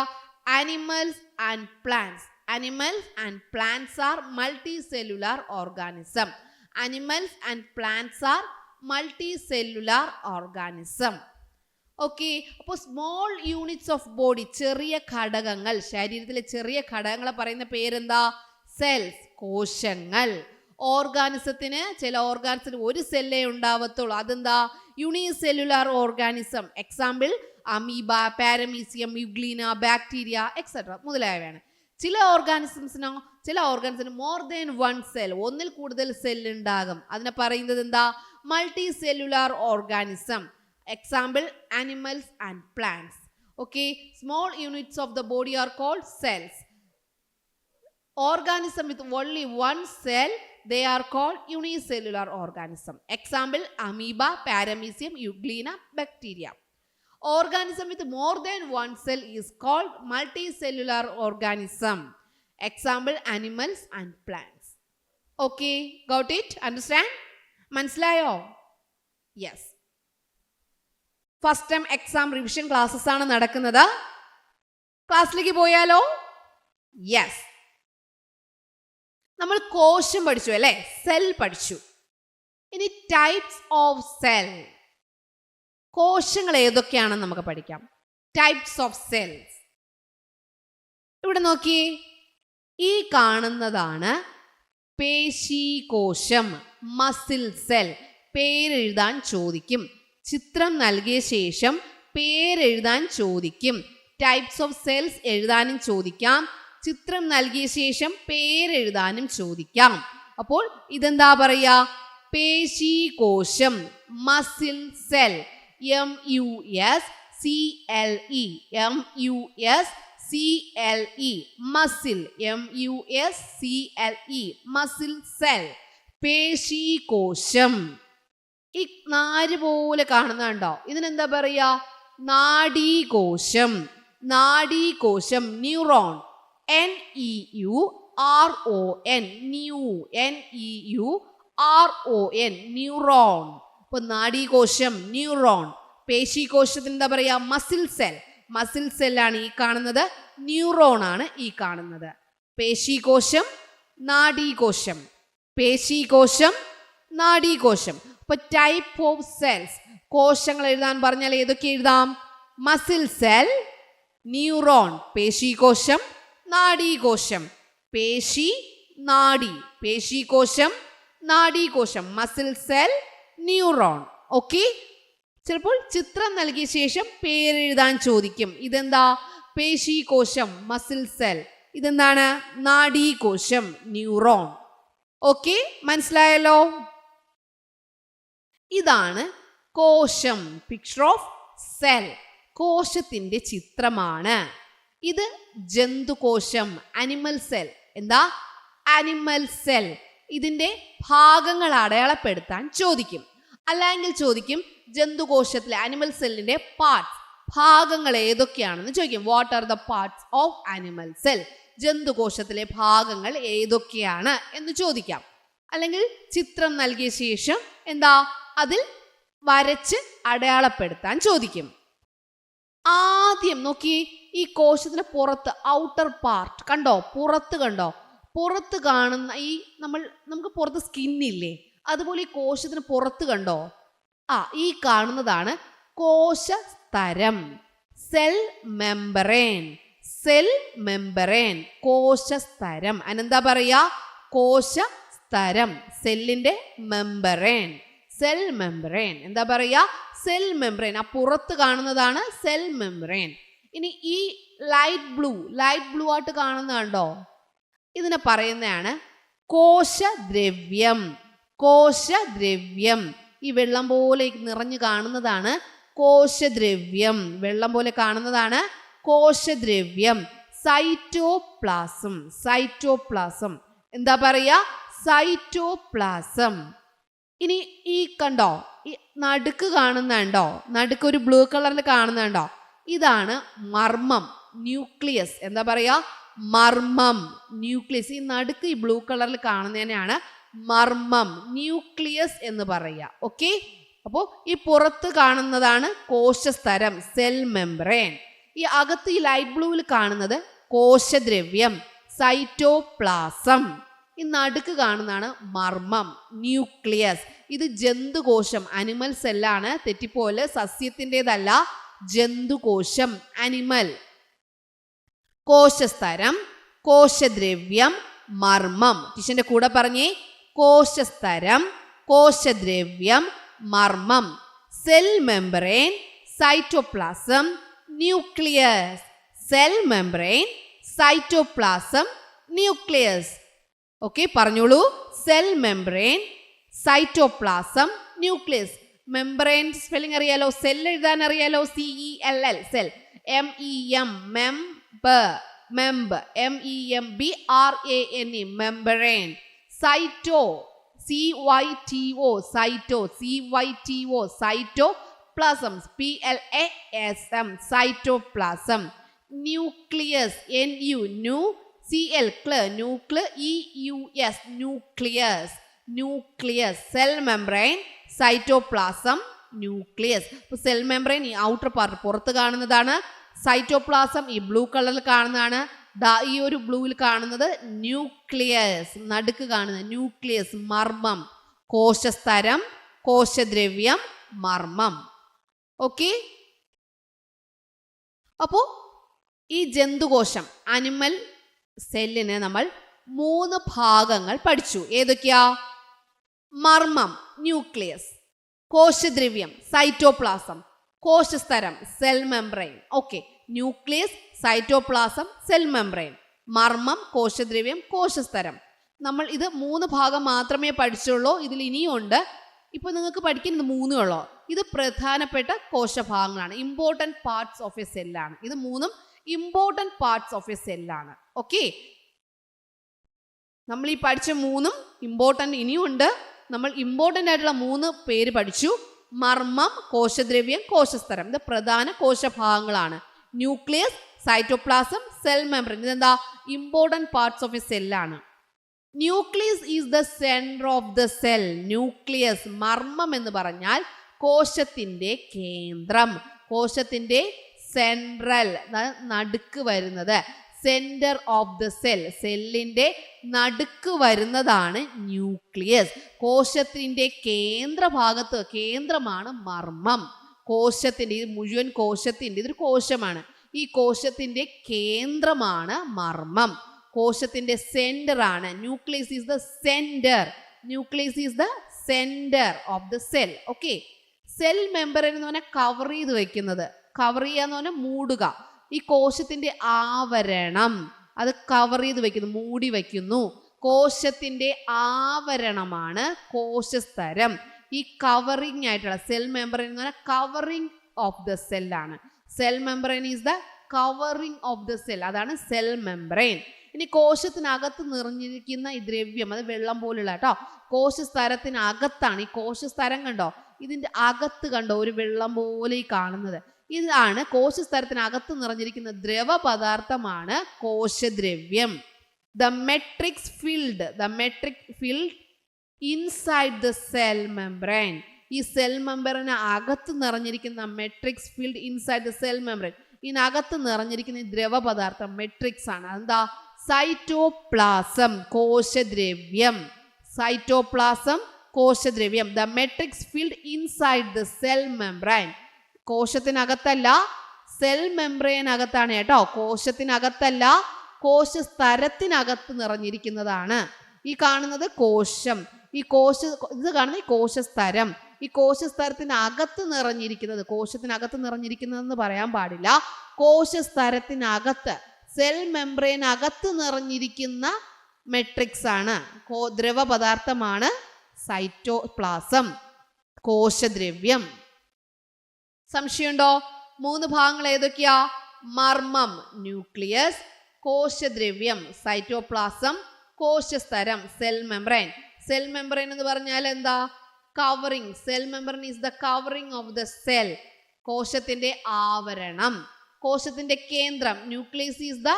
Animals and plants. Animals and plants are multicellular organism. Animals and plants are multicellular organism. Okay, അപ്പോൾ small units of body, ചെറിയ ഘടകങ്ങൾ, ശരീരത്തിലെ ചെറിയ ഘടകങ്ങളെ പറയുന്ന പേരെന്താ? സെൽസ്, കോശങ്ങൾ. ഓർഗാനിസത്തിന്, ചില ഓർഗാനിസത്തിന് ഒരു സെല്ലേ ഉണ്ടാവത്തുള്ളൂ. അതെന്താ? Unicellular organism. Example amoeba, paramecium, euglena, bacteria etcetera മുതലായവയാണ്. ചില ഓർഗാനിസംസിനോ, ചില ഓർഗാനിസത്തിന് മോർ ദാൻ വൺ സെൽ, ഒന്നിൽ കൂടുതൽ സെൽ ഉണ്ടാകും. അതിനെ പറയുന്നത് എന്താ? Multi cellular organism. Example animals and plants. Okay, small units of the body are called cells. Organism with only one cell, they are called unicellular organism. Example amoeba, paramecium, euglena, bacteria. Organism with more than one cell is called multicellular organism. Example animals and plants. Okay, got it? Understand? മനസ്സിലായോ? Yes. First time exam revision classes ആണ് നടക്കുന്നത്. ക്ലാസ്സിലേക്ക് പോയാലോ? Yes. നമ്മൾ കോശം പഠിച്ചു അല്ലേ? Cell പഠിച്ചു. ഇനി ടൈപ്സ് ഓഫ് സെൽ, കോശങ്ങൾ ഏതൊക്കെയാണെന്ന് നമുക്ക് പഠിക്കാം. Types of cells. ഇവിടെ നോക്കിയേ, ഈ കാണുന്നതാണ് പേശീകോശം, മസിൽ സെൽ. പേരെഴുതാൻ ചോദിക്കും. ചിത്രം നൽകിയ ശേഷം പേരെഴുതാൻ ചോദിക്കും. ടൈപ്സ് ഓഫ് സെൽസ് എഴുതാനും ചോദിക്കാം. ചിത്രം നൽകിയ ശേഷം പേരെഴുതാനും ചോദിക്കാം. അപ്പോൾ ഇതെന്താ പറയാ? പേശീകോശം, muscle cell. MUSCLE, MUSCLE, muscle, MUSCLE, muscle cell, പേശീകോശം. ഈ നാര് പോലെ കാണുന്നുണ്ടോ? ഇതിനെന്താ പറയാ? നാഡീകോശം. നാഡീകോശം, ന്യൂറോൺ, NEURON, NEURON, ന്യൂറോൺ. ഇപ്പൊ നാഡീകോശം, ന്യൂറോൺ. പേശീകോശത്തിന് എന്താ പറയാ? Muscle cell. മസിൽ സെല്ലാണ് ഈ കാണുന്നത്, ന്യൂറോൺ ആണ് ഈ കാണുന്നത്. പേശീകോശം, നാഡീകോശം, പേശീകോശം, നാഡീകോശം. ഇപ്പൊ ടൈപ്പ് ഓഫ് സെൽസ്, കോശങ്ങൾ എഴുതാൻ പറഞ്ഞാൽ ഏതൊക്കെ എഴുതാം? മസിൽ സെൽ, ന്യൂറോൺ, പേശീകോശം, നാഡീകോശം. പേശി, നാഡി, പേശീകോശം, നാഡീകോശം, മസിൽ സെൽ, ന്യൂറോൺ. ഓക്കെ, ചിലപ്പോൾ ചിത്രം നൽകിയ ശേഷം പേരെഴുതാൻ ചോദിക്കും. ഇതെന്താ? പേശീകോശം, മസിൽ സെൽ. ഇതെന്താണ്? നാഡീകോശം, ന്യൂറോൺ. ഓക്കെ, മനസ്സിലായല്ലോ? ഇതാണ് കോശം, പിക്ചർ ഓഫ് സെൽ. കോശത്തിന്റെ ചിത്രമാണ് ഇത്. ജന്തുകോശം, അനിമൽ സെൽ. എന്താ? Animal cell. ഇതിന്റെ ഭാഗങ്ങൾ അടയാളപ്പെടുത്താൻ ചോദിക്കും. അല്ലെങ്കിൽ ചോദിക്കും ജന്തുകോശത്തിലെ അനിമൽ സെല്ലിന്റെ പാർട്സ്, ഭാഗങ്ങൾ ഏതൊക്കെയാണെന്ന് ചോദിക്കും. What are the parts of animal cell? ജന്തുകോശത്തിലെ ഭാഗങ്ങൾ ഏതൊക്കെയാണ് എന്ന് ചോദിക്കാം. അല്ലെങ്കിൽ ചിത്രം നൽകിയ ശേഷം എന്താ? അതിൽ വരച്ച് അടയാളപ്പെടുത്താൻ ചോദിക്കും. ആദ്യം നോക്കി, ഈ കോശത്തിന് പുറത്ത് ഔട്ടർ പാർട്ട് കണ്ടോ? പുറത്ത് കണ്ടോ? പുറത്ത് കാണുന്ന ഈ നമുക്ക് പുറത്ത് സ്കിന്നില്ലേ, അതുപോലെ ഈ കോശത്തിന് പുറത്ത് കണ്ടോ? ഈ കാണുന്നതാണ് കോശസ്തരം, സെൽ മെമ്പറേൻ. സെൽ മെമ്പറേൻ, കോശസ്തരം. അതിനെന്താ പറയാ? കോശസ്തരം. സ്തരം, സെല്ലിന്റെ മെമ്പറേൻ, സെൽ മെമ്പറേൻ. എന്താ പറയാ? Cell membrane. ആ പുറത്ത് കാണുന്നതാണ് സെൽ മെമ്പറേൻ. ഇനി ഈ ലൈറ്റ് ബ്ലൂ ആയിട്ട് കാണുന്ന കണ്ടോ, ഇതിനെ പറയുന്നതാണ് കോശദ്രവ്യം. കോശദ്രവ്യം. ഈ വെള്ളം പോലെ നിറഞ്ഞു കാണുന്നതാണ് കോശദ്രവ്യം. വെള്ളം പോലെ കാണുന്നതാണ് കോശദ്രവ്യം. സൈറ്റോപ്ലാസം. സൈറ്റോപ്ലാസം. എന്താ പറയാ? സൈറ്റോപ്ലാസം. ഇനി ഈ കണ്ടോ, ഈ നടുക്ക് കാണുന്നുണ്ടോ, നടുക്ക് ഒരു ബ്ലൂ കളറിൽ കാണുന്നുണ്ടോ, ഇതാണ് മർമ്മം, ന്യൂക്ലിയസ്. എന്താ പറയാ? മർമ്മം, ന്യൂക്ലിയസ്. ഈ നടുക്ക് ഈ ബ്ലൂ കളറിൽ കാണുന്നതിനെയാണ് മർമ്മം, ന്യൂക്ലിയസ് എന്ന് പറയാ. ഓക്കെ. അപ്പോൾ ഈ പുറത്ത് കാണുന്നതാണ് കോശസ്തരം, സെൽ മെംബ്രെയിൻ. ഈ അകത്ത് ഈ ലൈറ്റ് ബ്ലൂവിൽ കാണുന്നത് കോശദ്രവ്യം, സൈറ്റോപ്ലാസം. ഈ നടുക്ക് കാണുന്നതാണ് മർമ്മം, ന്യൂക്ലിയസ്. ഇത് ജന്തുകോശം, അനിമൽ സെല്ലാണ്. തെറ്റിപ്പോലെ, സസ്യത്തിൻ്റെതല്ല, ജന്തുകോശം, അനിമൽ. കോശസ്തരം, കോശദ്രവ്യം, മർമ്മം. ടീച്ചറിന്റെ കൂടെ പറഞ്ഞേ, കോശസ്തരം, കോശദ്രവ്യം, മർമ്മം. Cell membrane, cytoplasm, nucleus. Cell membrane, cytoplasm, nucleus. Okay, പറഞ്ഞോളൂ. Cell membrane, cytoplasm, nucleus. Membrane spelling അറിയാലോ, സെൽ എഴുതാൻ അറിയാലോ, CELL, cell. MEM, memb, MEMBRANE, membrane. Cyto, CYTO, cyto, CYTO, cytoplasm, PLASM, cytoplasm. Nucleus, NU, CL, NUCLEUS, nucleus. Nucleus. Cell membrane, cytoplasm, nucleus. ഇപ്പോൾ cell membrane ഈ outer part പുറത്ത് കാണുന്നതാണ്, cytoplasm ഈ blue കളറിൽ കാണുന്നതാണ്, ഈ ഒരു ബ്ലൂവിൽ കാണുന്നത് ന്യൂക്ലിയസ്, നടുക്ക് കാണുന്നത് ന്യൂക്ലിയസ്, മർമ്മം. കോശസ്തരം, കോശദ്രവ്യം, മർമ്മം. ഓക്കെ. അപ്പോൾ ഈ ജന്തുകോശം, അനിമൽ സെല്ലിനെ നമ്മൾ 3 ഭാഗങ്ങൾ പഠിച്ചു. ഏതൊക്കെയാ? മർമ്മം, ന്യൂക്ലിയസ്. കോശദ്രവ്യം, സൈറ്റോപ്ലാസം. കോശസ്തരം, cell membrane. Okay. Nucleus, cytoplasm, cell membrane. മർമ്മം, കോശദ്രവ്യം, കോശസ്തരം. നമ്മൾ ഇത് 3 ഭാഗം മാത്രമേ പഠിച്ചുള്ളൂ. ഇതിൽ ഇനിയും ഉണ്ട്. ഇപ്പോൾ നിങ്ങൾക്ക് പഠിക്കുന്നത് 3 ഉള്ളൂ. ഇത് പ്രധാനപ്പെട്ട കോശഭാഗങ്ങളാണ്, ഇമ്പോർട്ടൻറ്റ് പാർട്സ് ഓഫ് എ സെല്ലാണ്. ഇത് 3ഉം ഇമ്പോർട്ടൻറ്റ് പാർട്സ് ഓഫ് എ സെല്ലാണ്. ഓക്കെ. നമ്മൾ ഈ പഠിച്ച 3ഉം ഇമ്പോർട്ടൻ്റ് ഇനിയും ഉണ്ട്. നമ്മൾ ഇമ്പോർട്ടൻ്റ് ആയിട്ടുള്ള 3 പേര് പഠിച്ചു. മർമ്മം, കോശദ്രവ്യം, കോശസ്തരം. ഇത് പ്രധാന കോശഭാഗങ്ങളാണ്. Nucleus, cytoplasm, cell membrane. ഇതെന്താ? ഇമ്പോർട്ടൻറ്റ് പാർട്സ് ഓഫ് എ സെല്ലാണ്. Nucleus is the centre of the cell. Nucleus, മർമ്മം എന്ന് പറഞ്ഞാൽ കോശത്തിൻ്റെ കേന്ദ്രം, കോശത്തിൻ്റെ സെൻട്രൽ, നടുക്ക് വരുന്നത്, സെന്റർ ഓഫ് ദ സെൽ, സെല്ലിന്റെ നടുക്ക് വരുന്നതാണ് ന്യൂക്ലിയസ്. കോശത്തിന്റെ കേന്ദ്രഭാഗത്ത്, കേന്ദ്രമാണ് മർമ്മം. കോശത്തിന്റെ, ഇത് മുഴുവൻ കോശത്തിന്റെ, ഇതൊരു കോശമാണ്. ഈ കോശത്തിന്റെ കേന്ദ്രമാണ് മർമ്മം. കോശത്തിന്റെ സെന്റർ ആണ്. Nucleus is the centre. Nucleus is the centre of the cell. Okay. Cell membrane എന്ന് പറഞ്ഞാൽ കവർ ചെയ്ത് വെക്കുന്നത്. കവർ ചെയ്യാന്ന് പറഞ്ഞാൽ മൂടുക. ഈ കോശത്തിന്റെ ആവരണം, അത് കവർ ചെയ്ത് വെക്കുന്നു, മൂടി വെക്കുന്നു. കോശത്തിന്റെ ആവരണമാണ് കോശസ്തരം. ഈ കവറിങ് ആയിട്ടുള്ള സെൽ മെംബ്രെയിൻ എന്ന് പറഞ്ഞാൽ കവറിങ് ഓഫ് ദ സെല്ലാണ്. Cell membrane is the covering of the cell. അതാണ് സെൽ മെംബ്രെയിൻ. ഇനി കോശത്തിനകത്ത് നിറഞ്ഞിരിക്കുന്ന ഈ ദ്രവ്യം, അത് വെള്ളം പോലുള്ള കേട്ടോ, കോശസ്തരത്തിനകത്താണ്. ഈ കോശസ്തരം കണ്ടോ, ഇതിന്റെ അകത്ത് കണ്ടോ ഒരു വെള്ളം പോലെ ഈ കാണുന്നത്, ഇതാണ് കോശസ്തരത്തിനകത്ത് നിറഞ്ഞിരിക്കുന്ന ദ്രവപദാർത്ഥമാണ് കോശദ്രവ്യം. The matrix filled inside the cell membrane. ഈ സെൽ മെംബ്രെയിന് അകത്ത് നിറഞ്ഞിരിക്കുന്ന matrix filled inside the cell membrane. ഇതിനകത്ത് നിറഞ്ഞിരിക്കുന്ന ദ്രവപദാർത്ഥം മെട്രിക്സ് ആണ്. അതെന്താ? സൈറ്റോപ്ലാസം, കോശദ്രവ്യം. സൈറ്റോപ്ലാസം, കോശദ്രവ്യം. The matrix filled inside the cell membrane. കോശത്തിനകത്തല്ല, സെൽ മെംബ്രെയിനകത്താണ് കേട്ടോ. കോശത്തിനകത്തല്ല, കോശസ്തരത്തിനകത്ത് നിറഞ്ഞിരിക്കുന്നതാണ്. ഈ കാണുന്നത് കോശം, ഇത് കാണുന്ന ഈ കോശസ്തരം. ഈ കോശസ്തരത്തിനകത്ത് നിറഞ്ഞിരിക്കുന്നത്, കോശത്തിനകത്ത് നിറഞ്ഞിരിക്കുന്നതെന്ന് പറയാൻ പാടില്ല, കോശസ്തരത്തിനകത്ത് സെൽ മെംബ്രെയിനകത്ത് നിറഞ്ഞിരിക്കുന്ന മെട്രിക്സ് ആണ്, ദ്രവപദാർത്ഥമാണ് സൈറ്റോപ്ലാസം, കോശദ്രവ്യം. സംശയമുണ്ടോ? 3 ഭാഗങ്ങൾ ഏതൊക്കെയാ? മർമ്മം ന്യൂക്ലിയസ്, കോശദ്രവ്യം സൈറ്റോപ്ലാസം, കോശസ്തരം സെൽ മെംബ്രെയിൻ. സെൽ മെംബ്രെയിൻ എന്ന് പറഞ്ഞാൽ എന്താ? Covering. Cell membrane is the covering of the cell. കോശത്തിന്റെ ആവരണം. കോശത്തിന്റെ കേന്ദ്രം, nucleus is the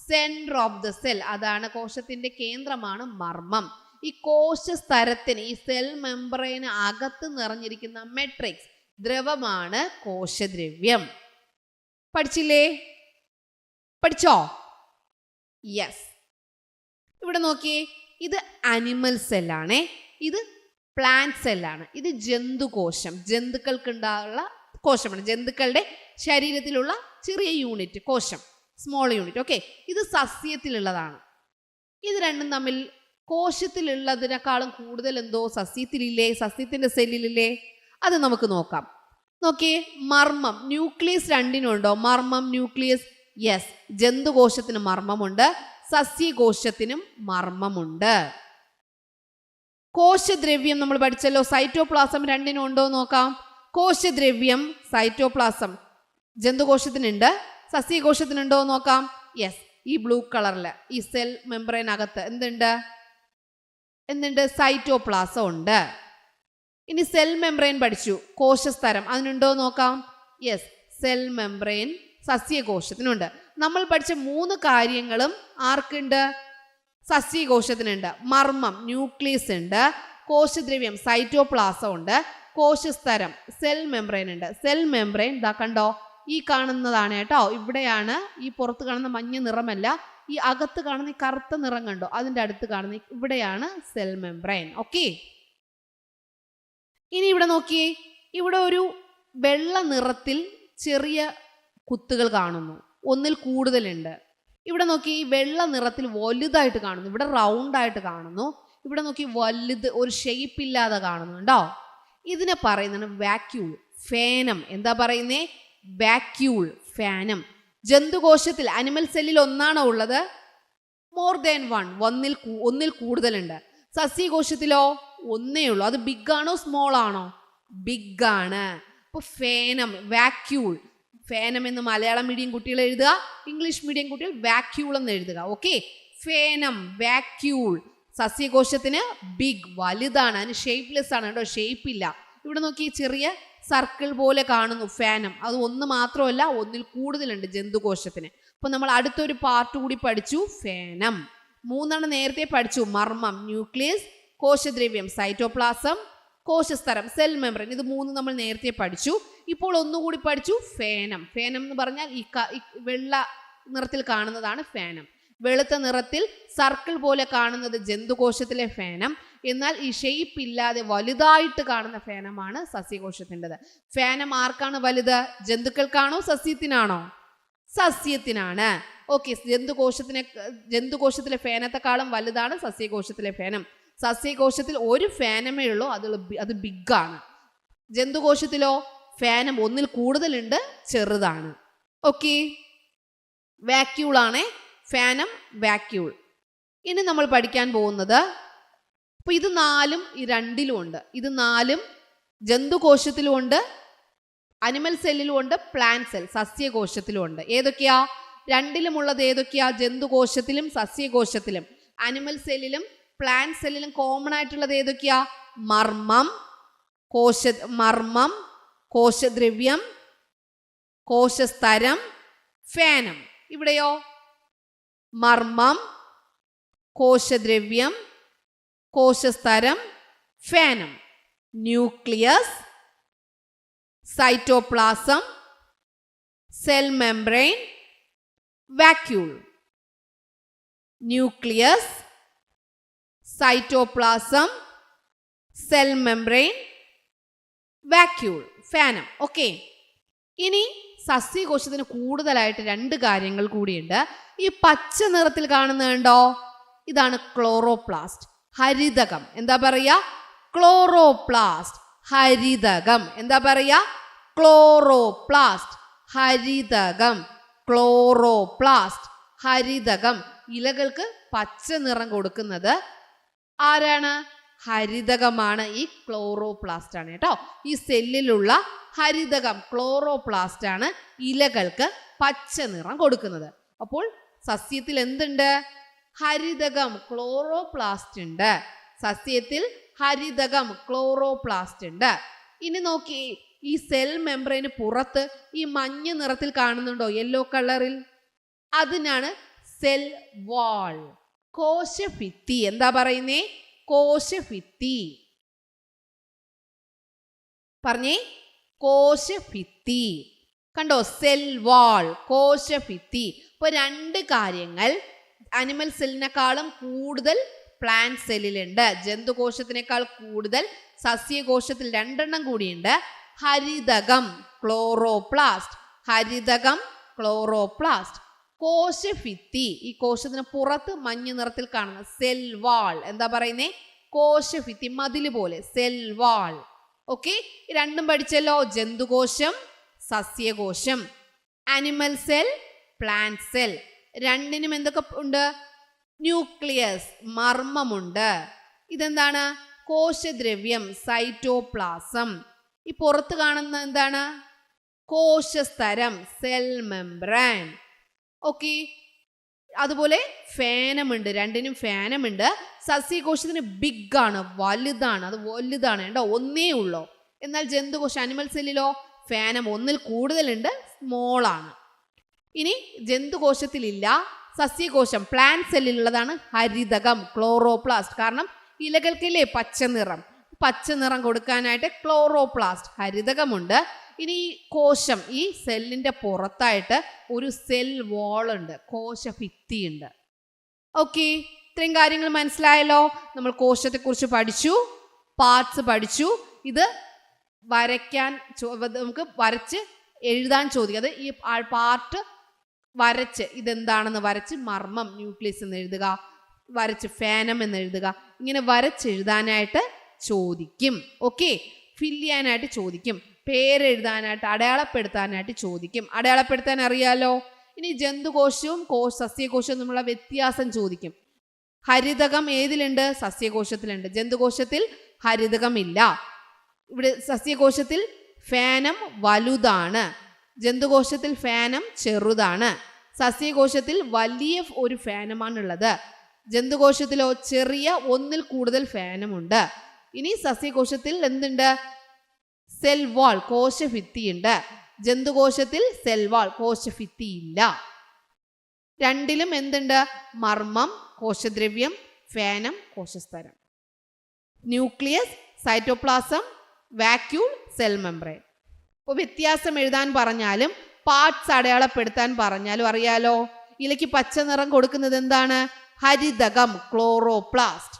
centre of the cell. അതാണ് കോശത്തിന്റെ കേന്ദ്രമാണ് മർമ്മം. ഈ കോശസ്തരത്തിന്, ഈ സെൽ മെംബ്രെയിന് അകത്ത് നിറഞ്ഞിരിക്കുന്ന മെട്രിക്സ് ദ്രവമാണ് കോശദ്രവ്യം. പഠിച്ചില്ലേ? പഠിച്ചോ? യെസ്. ഇവിടെ നോക്കിയേ, ഇത് അനിമൽ സെല്ലാണേ, ഇത് പ്ലാന്റ് സെല്ലാണ്, ഇത് ജന്തുകോശം, ജന്തുക്കൾക്കുണ്ടാകുള്ള കോശമാണ്, ജന്തുക്കളുടെ ശരീരത്തിലുള്ള ചെറിയ യൂണിറ്റ് കോശം, സ്മോൾ യൂണിറ്റ്. ഓക്കെ, ഇത് സസ്യത്തിലുള്ളതാണ്. ഇത് രണ്ടും തമ്മിൽ കോശത്തിലുള്ളതിനേക്കാളും കൂടുതൽ എന്തോ സസ്യത്തിലില്ലേ, സസ്യത്തിന്റെ സെല്ലിലില്ലേ? അത് നമുക്ക് നോക്കാം. നോക്കിയേ, മർമ്മം ന്യൂക്ലിയസ് രണ്ടിനുണ്ടോ? മർമ്മം ന്യൂക്ലിയസ്. യെസ്, ജന്തുകോശത്തിന് മർമ്മമുണ്ട്, സസ്യകോശത്തിനും മർമ്മമുണ്ട്. കോശദ്രവ്യം നമ്മൾ പഠിച്ചല്ലോ, സൈറ്റോപ്ലാസം രണ്ടിനും ഉണ്ടോ നോക്കാം. കോശദ്രവ്യം സൈറ്റോപ്ലാസം ജന്തുകോശത്തിനുണ്ട്, സസ്യകോശത്തിനുണ്ടോ നോക്കാം. യെസ്, ഈ ബ്ലൂ കളറിൽ ഈ സെൽ മെംബ്രെയിനകത്ത് എന്തുണ്ട്? സൈറ്റോപ്ലാസം ഉണ്ട്. ഇനി സെൽ മെംബ്രെയിൻ പഠിച്ചു, കോശസ്തരം അതിനുണ്ടോ നോക്കാം. യെസ്, സെൽ മെംബ്രെയിൻ സസ്യകോശത്തിനുണ്ട്. നമ്മൾ പഠിച്ച 3 കാര്യങ്ങളും ആർക്കുണ്ട്? സസ്യകോശത്തിനുണ്ട്. മർമ്മം ന്യൂക്ലിയസ് ഉണ്ട്, കോശദ്രവ്യം സൈറ്റോപ്ലാസം ഉണ്ട്, കോശസ്തരം സെൽ മെംബ്രെയിൻ ഉണ്ട്. സെൽ മെംബ്രെയിൻ ദാ കണ്ടോ, ഈ കാണുന്നതാണ് കേട്ടോ. ഇവിടെയാണ് ഈ പുറത്ത് കാണുന്ന മഞ്ഞ നിറമല്ല, ഈ അകത്ത് കാണുന്ന ഈ കറുത്ത നിറം കണ്ടോ, അതിൻ്റെ അടുത്ത് കാണുന്ന ഇവിടെയാണ് സെൽ മെംബ്രെയിൻ. ഓക്കെ, ഇനി ഇവിടെ നോക്കിയേ, ഇവിടെ ഒരു വെള്ള നിറത്തിൽ ചെറിയ കുത്തുകൾ കാണുന്നു, ഒന്നിൽ കൂടുതലുണ്ട്. ഇവിടെ നോക്കി, ഈ വെള്ള നിറത്തിൽ വലുതായിട്ട് കാണുന്നു, ഇവിടെ റൗണ്ട് ആയിട്ട് കാണുന്നു, ഇവിടെ നോക്കി വലുത് ഒരു ഷേപ്പ് ഇല്ലാതെ കാണുന്നുണ്ടോ? ഇതിനെ പറയുന്നതാണ് വാക്യൂൾ, ഫേനം. എന്താ പറയുന്നേ? വാക്യൂൾ, ഫാനം. ജന്തുകോശത്തിൽ അനിമൽ സെല്ലിൽ ഒന്നാണോ ഉള്ളത്? മോർ ദാൻ വൺ, ഒന്നിൽ കൂടുതലുണ്ട്. സസ്യകോശത്തിലോ ഒന്നേ ഉള്ളൂ. അത് ബിഗ് ആണോ സ്മോൾ ആണോ? ബിഗ് ആണ്. അപ്പൊ ഫേനം, വാക്യൂൾ. ഫേനം എന്ന് മലയാളം മീഡിയം കുട്ടികൾ എഴുതുക, ഇംഗ്ലീഷ് മീഡിയം കുട്ടികൾ വാക്യൂൾ എന്ന് എഴുതുക. ഓക്കെ, ഫേനം, വാക്യൂൾ. സസ്യകോശത്തിന് ബിഗ്, വലുതാണ്, അതിന് ഷേപ്പ്ലെസ് ആണ് കേട്ടോ, ഷേപ്പ് ഇല്ല. ഇവിടെ നോക്കി ചെറിയ സർക്കിൾ പോലെ കാണുന്നു ഫാനം. അത് ഒന്ന് മാത്രമല്ല, ഒന്നിൽ കൂടുതലുണ്ട് ജന്തുകോശത്തിന്. അപ്പൊ നമ്മൾ അടുത്തൊരു പാർട്ട് കൂടി പഠിച്ചു, ഫേനം. 3 നേരത്തെ പഠിച്ചു, മർമ്മം ന്യൂക്ലിയസ്, കോശദ്രവ്യം സൈറ്റോപ്ലാസം, കോശസ്തരം സെൽ മെംബ്രെയിൻ. ഇത് 3 നമ്മൾ നേരത്തെ പഠിച്ചു. ഇപ്പോൾ ഒന്നുകൂടി പഠിച്ചു, ഫേനം. ഫേനം എന്ന് പറഞ്ഞാൽ ഈ വെള്ള നിറത്തിൽ കാണുന്നതാണ് ഫേനം. വെളുത്ത നിറത്തിൽ സർക്കിൾ പോലെ കാണുന്നത് ജന്തുകോശത്തിലെ ഫേനം. എന്നാൽ ഈ ഷേപ്പ് ഇല്ലാതെ വലുതായിട്ട് കാണുന്ന ഫേനമാണ് സസ്യകോശത്തിൻ്റെത്. ഫേനം ആർക്കാണ് വലുത്? ജന്തുക്കൾക്കാണോ സസ്യത്തിനാണോ? സസ്യത്തിനാണ്. ഓക്കെ, ജന്തുകോശത്തിലെ ഫേനത്തെക്കാളും വലുതാണ് സസ്യകോശത്തിലെ ഫേനം. സസ്യകോശത്തിൽ ഒരു ഫേനമേ ഉള്ളൂ, അത് ബിഗാണ്. ജന്തുകോശത്തിലോ ഫേനം ഒന്നിൽ കൂടുതലുണ്ട്, ചെറുതാണ്. ഓക്കെ, വാക്യൂൾ ആണ് ഫാനം, വാക്യൂൾ. ഇനി നമ്മൾ പഠിക്കാൻ പോകുന്നത്, അപ്പൊ ഇത് 4ഉം ഈ 2ലും ഉണ്ട്. ഇത് 4ഉം ജന്തുകോശത്തിലും ഉണ്ട്, അനിമൽ സെല്ലിലും ഉണ്ട്, പ്ലാന്റ് സെൽ സസ്യകോശത്തിലും ഉണ്ട്. ഏതൊക്കെയാ? 2ലുമുള്ളത് ഏതൊക്കെയാ? ജന്തുകോശത്തിലും സസ്യകോശത്തിലും. അനിമൽ സെല്ലിലും പ്ലാന്റ് സെല്ലിലും കോമൺ ആയിട്ടുള്ളത് ഏതൊക്കെയാ? മർമ്മം, കോശദ്രവ്യം, കോശസ്തരം, ഫേനം. ഇവിടെയോ? മർമ്മം, കോശദ്രവ്യം, കോശസ്തരം, ഫേനം. Nucleus, cytoplasm, cell membrane, vacuole. Nucleus, cytoplasm, cell membrane, vacuole, ഫാനം. ഓക്കെ, ഇനി സസ്യകോശത്തിന് കൂടുതലായിട്ട് 2 കാര്യങ്ങൾ കൂടിയുണ്ട്. ഈ പച്ച നിറത്തിൽ കാണുന്നത് കണ്ടോ, ഇതാണ് ക്ലോറോപ്ലാസ്റ്റ്, ഹരിതകം. എന്താ പറയാ? ക്ലോറോപ്ലാസ്റ്റ്, ഹരിതകം. എന്താ പറയാ? ക്ലോറോപ്ലാസ്റ്റ്, ഹരിതകം. ക്ലോറോപ്ലാസ്റ്റ്, ഹരിതകം. ഇലകൾക്ക് പച്ച നിറം കൊടുക്കുന്നത് ആരാണ്? ഹരിതകമാണ്. ഈ ക്ലോറോപ്ലാസ്റ്റ് ആണ് കേട്ടോ. ഈ സെല്ലിലുള്ള ഹരിതകം ക്ലോറോപ്ലാസ്റ്റ് ആണ് ഇലകൾക്ക് പച്ച നിറം കൊടുക്കുന്നത്. അപ്പോൾ സസ്യത്തിൽ എന്തുണ്ട്? ഹരിതകം, ക്ലോറോപ്ലാസ്റ്റ് ഉണ്ട്. സസ്യത്തിൽ ഹരിതകം, ക്ലോറോപ്ലാസ്റ്റ് ഉണ്ട്. ഇനി നോക്കി, ഈ സെൽ മെംബ്രെയിന് പുറത്ത് ഈ മഞ്ഞ നിറത്തിൽ കാണുന്നുണ്ടോ? യെല്ലോ കളറിൽ. അതിനാണ് സെൽ വാൾ, കോശഭിത്തി. എന്താ പറയുന്നേ? കോശഭിത്തി. പറഞ്ഞേ, കോശഭിത്തി. കണ്ടോ? സെൽ വാൾ, കോശഭിത്തി. ഇപ്പൊ രണ്ട് കാര്യങ്ങൾ അനിമൽ സെല്ലിനെക്കാളും കൂടുതൽ പ്ലാന്റ് സെല്ലിലുണ്ട്. ജന്തുകോശത്തിനേക്കാൾ കൂടുതൽ സസ്യകോശത്തിൽ രണ്ടെണ്ണം കൂടിയുണ്ട്. ഹരിതകം, ക്ലോറോപ്ലാസ്റ്റ്. ഹരിതകം, ക്ലോറോപ്ലാസ്റ്റ്. കോശഭിത്തി, ഈ കോശത്തിന് പുറത്ത് മഞ്ഞ നിറത്തിൽ കാണുന്ന സെൽ വാൾ. എന്താ പറയുന്നേ? കോശഭിത്തി, മതില് പോലെ, സെൽ വാൾ. ഓക്കെ, രണ്ടും പഠിച്ചല്ലോ. ജന്തുകോശം, സസ്യകോശം. Animal cell, plant cell. രണ്ടിനും എന്തൊക്കെ ഉണ്ട്? ന്യൂക്ലിയസ്, മർമ്മമുണ്ട്. ഇതെന്താണ്? കോശദ്രവ്യം, സൈറ്റോപ്ലാസം. ഈ പുറത്ത് കാണുന്ന എന്താണ്? കോശസ്തരം, സെൽ മെംബ്രെയിൻ. ഓക്കെ, അതുപോലെ ഫാനമുണ്ട്. രണ്ടിനും ഫാനമുണ്ട്. സസ്യകോശത്തിന് ബിഗ് ആണ്, വലുതാണ്. അത് വലുതാണ് കേട്ടോ, ഒന്നേ ഉള്ളൂ. എന്നാൽ ജന്തുകോശം, അനിമൽ സെല്ലിലോ ഫാനം ഒന്നിൽ കൂടുതലുണ്ട്, സ്മോൾ ആണ്. ഇനി ജന്തുകോശത്തിലില്ല. സസ്യകോശം, പ്ലാന്റ് സെല്ലിലുള്ളതാണ് ഹരിതകം, ക്ലോറോപ്ലാസ്റ്റ്. കാരണം ഇലകൾക്കില്ലേ പച്ച നിറം, പച്ച നിറം കൊടുക്കാനായിട്ട് ക്ലോറോപ്ലാസ്റ്റ്, ഹരിതകമുണ്ട്. ഇനി ഈ കോശം, ഈ സെല്ലിന്റെ പുറത്തായിട്ട് ഒരു സെൽ വാൾ ഉണ്ട്, കോശഭിത്തി ഉണ്ട്. ഓക്കെ, ഇത്രയും കാര്യങ്ങൾ മനസ്സിലായല്ലോ. നമ്മൾ കോശത്തെക്കുറിച്ച് പഠിച്ചു, പാർട്സ് പഠിച്ചു. ഇത് വരയ്ക്കാൻ നമുക്ക് വരച്ച് എഴുതാൻ ചോദിക്കുക. അത് ഈ പാർട്ട് വരച്ച് ഇതെന്താണെന്ന് വരച്ച് മർമ്മം, ന്യൂക്ലിയസ് എന്ന് എഴുതുക, വരച്ച് ഫാനം എന്ന് എഴുതുക. ഇങ്ങനെ വരച്ചെഴുതാനായിട്ട് ചോദിക്കും. ഓക്കെ, ഫില്ല് ചെയ്യാനായിട്ട് ചോദിക്കും. പേരെഴുതാനായിട്ട്, അടയാളപ്പെടുത്താനായിട്ട് ചോദിക്കും. അടയാളപ്പെടുത്താൻ അറിയാലോ. ഇനി ജന്തുകോശവും സസ്യകോശവും തമ്മിലുള്ള വ്യത്യാസം ചോദിക്കും. ഹരിതകം ഏതിലുണ്ട്? സസ്യകോശത്തിലുണ്ട്. ജന്തുകോശത്തിൽ ഹരിതകം ഇല്ല. ഇവിടെ സസ്യകോശത്തിൽ ഫാനം വലുതാണ്, ജന്തുകോശത്തിൽ ഫാനം ചെറുതാണ്. സസ്യകോശത്തിൽ വലിയ ഒരു ഫാനമാണുള്ളത്. ജന്തുകോശത്തിലോ ചെറിയ ഒന്നിൽ കൂടുതൽ ഫാനമുണ്ട്. ഇനി സസ്യകോശത്തിൽ എന്തുണ്ട്? Cell wall, കോശഭിത്തിയുണ്ട്. ജന്തുകോശത്തിൽ സെൽ വാൾ, കോശഭിത്തി ഇല്ല. രണ്ടിലും എന്തുണ്ട്? മർമ്മം, കോശദ്രവ്യം, ഫാനം, കോശസ്തരം. Nucleus, cytoplasm, vacuole, cell membrane. ഇപ്പോൾ വ്യത്യാസം എഴുതാൻ പറഞ്ഞാലും പാർട്സ് അടയാളപ്പെടുത്താൻ പറഞ്ഞാലും അറിയാലോ. ഇലയ്ക്ക് പച്ച നിറം കൊടുക്കുന്നത് എന്താണ്? ഹരിതകം, ക്ലോറോപ്ലാസ്റ്റ്.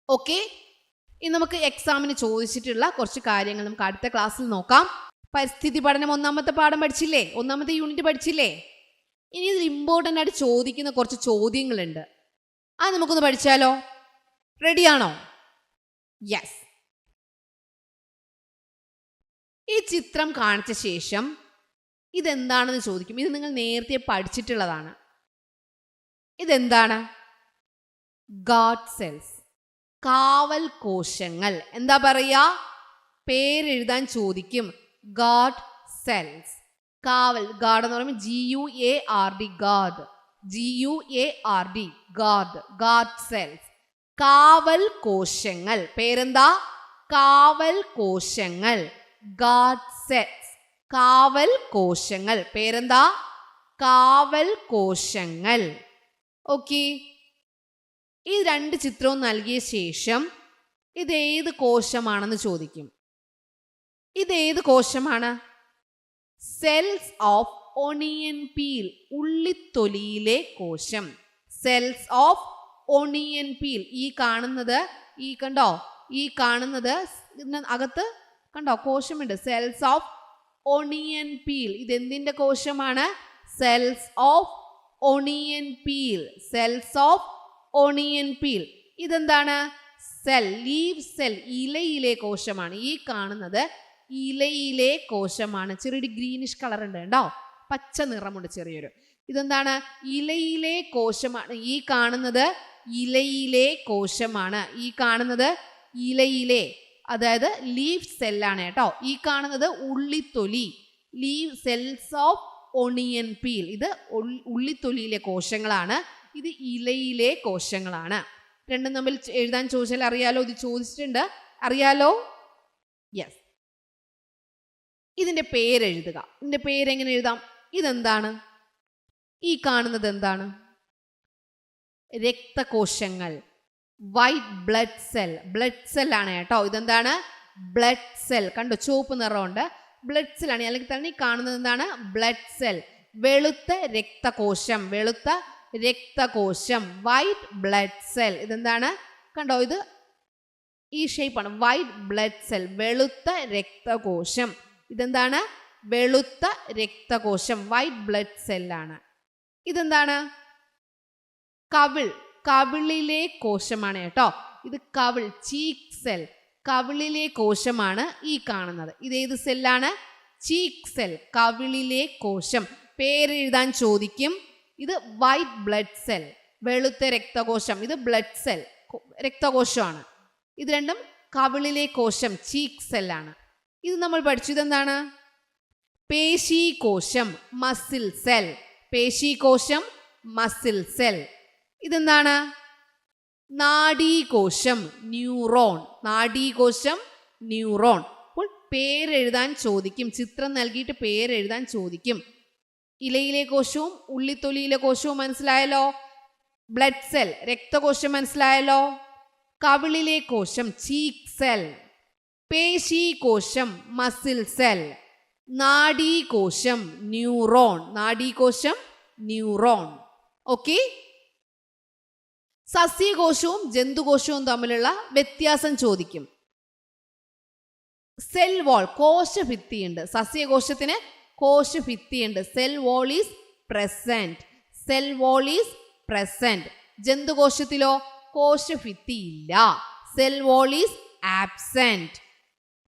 ഓക്കെ, ഇനി നമുക്ക് എക്സാമിന് ചോദിച്ചിട്ടുള്ള കുറച്ച് കാര്യങ്ങൾ നമുക്ക് അടുത്ത ക്ലാസ്സിൽ നോക്കാം. പരിസ്ഥിതി പഠനം ഒന്നാമത്തെ പാഠം പഠിച്ചില്ലേ? ഒന്നാമത്തെ യൂണിറ്റ് പഠിച്ചില്ലേ? ഇനി ഇതിൽ ഇമ്പോർട്ടൻ്റ് ആയിട്ട് ചോദിക്കുന്ന കുറച്ച് ചോദ്യങ്ങളുണ്ട്. അത് നമുക്കൊന്ന് പഠിച്ചാലോ? റെഡിയാണോ? യെസ്. ഈ ചിത്രം കാണിച്ച ശേഷം ഇതെന്താണെന്ന് ചോദിക്കും. ഇത് നിങ്ങൾ നേരത്തെ പഠിച്ചിട്ടുള്ളതാണ്. ഇതെന്താണ്? ഗാർഡ് സെൽസ്, കാവൽ കോശങ്ങൾ. എന്താ പറയാ? പേരെഴുതാൻ ചോദിക്കും. ഗാർഡ് സെൽസ്, കാവൽ. ഗാർഡ് എന്ന് പറയുമ്പോൾ GUARD, guard. GUARD, guard. Guard cells, കാവൽ കോശങ്ങൾ. പേരെന്താ? കാവൽ കോശങ്ങൾ, ഗാർഡ് സെൽസ്. കാവൽ കോശങ്ങൾ. പേരെന്താ? കാവൽ കോശങ്ങൾ. ഓക്കെ, ഈ രണ്ട് ചിത്രവും നൽകിയ ശേഷം ഇതേത് കോശമാണെന്ന് ചോദിക്കും. ഇതേത് കോശമാണ്? സെൽസ് ഓഫ് ഒണിയൻ പീൽ, ഉള്ളിത്തൊലിയിലെ കോശം. Cells of onion peel. ഈ കാണുന്നത്, ഈ കണ്ടോ, ഈ കാണുന്നത് അകത്ത് കണ്ടോ കോശമുണ്ട്. Cells of onion peel. ഇതെന്തിന്റെ കോശമാണ്? Cells of onion peel. Cells of onion peel. ഇതെന്താണ്? സെൽ, ലീവ് സെൽ, ഇലയിലെ കോശമാണ്. ഈ കാണുന്നത് ഇലയിലെ കോശമാണ്. ചെറിയൊരു ഗ്രീനിഷ് കളർ ഉണ്ട് കേട്ടോ, പച്ച നിറമുണ്ട് ചെറിയൊരു. ഇതെന്താണ്? ഇലയിലെ കോശമാണ്. ഈ കാണുന്നത് ഇലയിലെ കോശമാണ്. ഈ കാണുന്നത് ഇലയിലെ, അതായത് ലീഫ് സെല്ലാണ് കേട്ടോ. ഈ കാണുന്നത് ഉള്ളിത്തൊലി, leaf cells of onion peel. ഇത് ഉള്ളിത്തൊലിയിലെ കോശങ്ങളാണ്, ഇത് ഇലയിലെ കോശങ്ങളാണ്. രണ്ടും തമ്മിൽ എഴുതാൻ ചോദിച്ചാൽ അറിയാലോ, ഇത് ചോദിച്ചിട്ടുണ്ട്, അറിയാലോ? യെസ്. ഇതിന്റെ പേരെഴുതുക. ഇതിന്റെ പേരെങ്ങനെ എഴുതാം? ഇതെന്താണ്? ഈ കാണുന്നത് എന്താണ്? രക്തകോശങ്ങൾ, white blood cell. Blood cell ആണ് കേട്ടോ. ഇതെന്താണ്? Blood cell. കണ്ടോ, ചുവപ്പ് നിറമുണ്ട്, ബ്ലഡ് സെൽ ആണ്. അല്ലെങ്കിൽ തന്നെ ഈ കാണുന്നത് എന്താണ്? Blood cell. വെളുത്ത രക്തകോശം, വെളുത്ത രക്തകോശം, വൈറ്റ് ബ്ലഡ് സെൽ. ഇതെന്താണ്? കണ്ടോ, ഇത് ഈ ഷേപ്പാണ്, വൈറ്റ് ബ്ലഡ് സെൽ, വെളുത്ത രക്തകോശം. ഇതെന്താണ്? വെളുത്ത രക്തകോശം, വൈറ്റ് ബ്ലഡ് സെല്ലാണ്. ഇതെന്താണ്? കവിൾ, കവിളിലെ കോശമാണ് കേട്ടോ. ഇത് കവിൾ, ചീക്ക് സെൽ, കവിളിലെ കോശമാണ് ഈ കാണുന്നത്. ഇതേത് സെല്ലാണ്? ചീക്ക് സെൽ, കവിളിലെ കോശം. പേരെഴുതാൻ ചോദിക്കും. ഇത് വൈറ്റ് ബ്ലഡ് സെൽ, വെളുത്ത രക്തകോശം. ഇത് ബ്ലഡ് സെൽ, രക്തകോശമാണ്. ഇത് രണ്ടും കവിളിലെ കോശം, ചീക്ക് സെല്ലാണ്. ഇത് നമ്മൾ പഠിച്ചു. ഇതെന്താണ്? പേശീകോശം, മസിൽ സെൽ. പേശീകോശം, മസിൽ സെൽ. ഇതെന്താണ്? നാഡീകോശം, ന്യൂറോൺ. നാഡീകോശം, ന്യൂറോൺ. അപ്പോൾ പേരെഴുതാൻ ചോദിക്കും, ചിത്രം നൽകിയിട്ട് പേരെഴുതാൻ ചോദിക്കും. ഇലയിലെ കോശവും ഉള്ളിത്തൊലിയിലെ കോശവും മനസ്സിലായല്ലോ. ബ്ലഡ് സെൽ, രക്തകോശം മനസ്സിലായല്ലോ. കവിളിലെ കോശം, ചീക്ക് സെൽ. പേശീകോശം, മസിൽ സെൽ. നാഡീകോശം, ന്യൂറോൺ. നാഡീകോശം, ന്യൂറോൺ. ഓക്കെ. സസ്യകോശവും ജന്തുകോശവും തമ്മിലുള്ള വ്യത്യാസം ചോദിക്കും. സെൽ വാൾ, കോശഭിത്തിയുണ്ട്. സസ്യകോശത്തിന് കോശഭിത്തിയുണ്ട്. Cell wall is present. Cell wall is present. ജന്തുകോശത്തിലോ കോശഭിത്തി ഇല്ല. Cell wall is absent.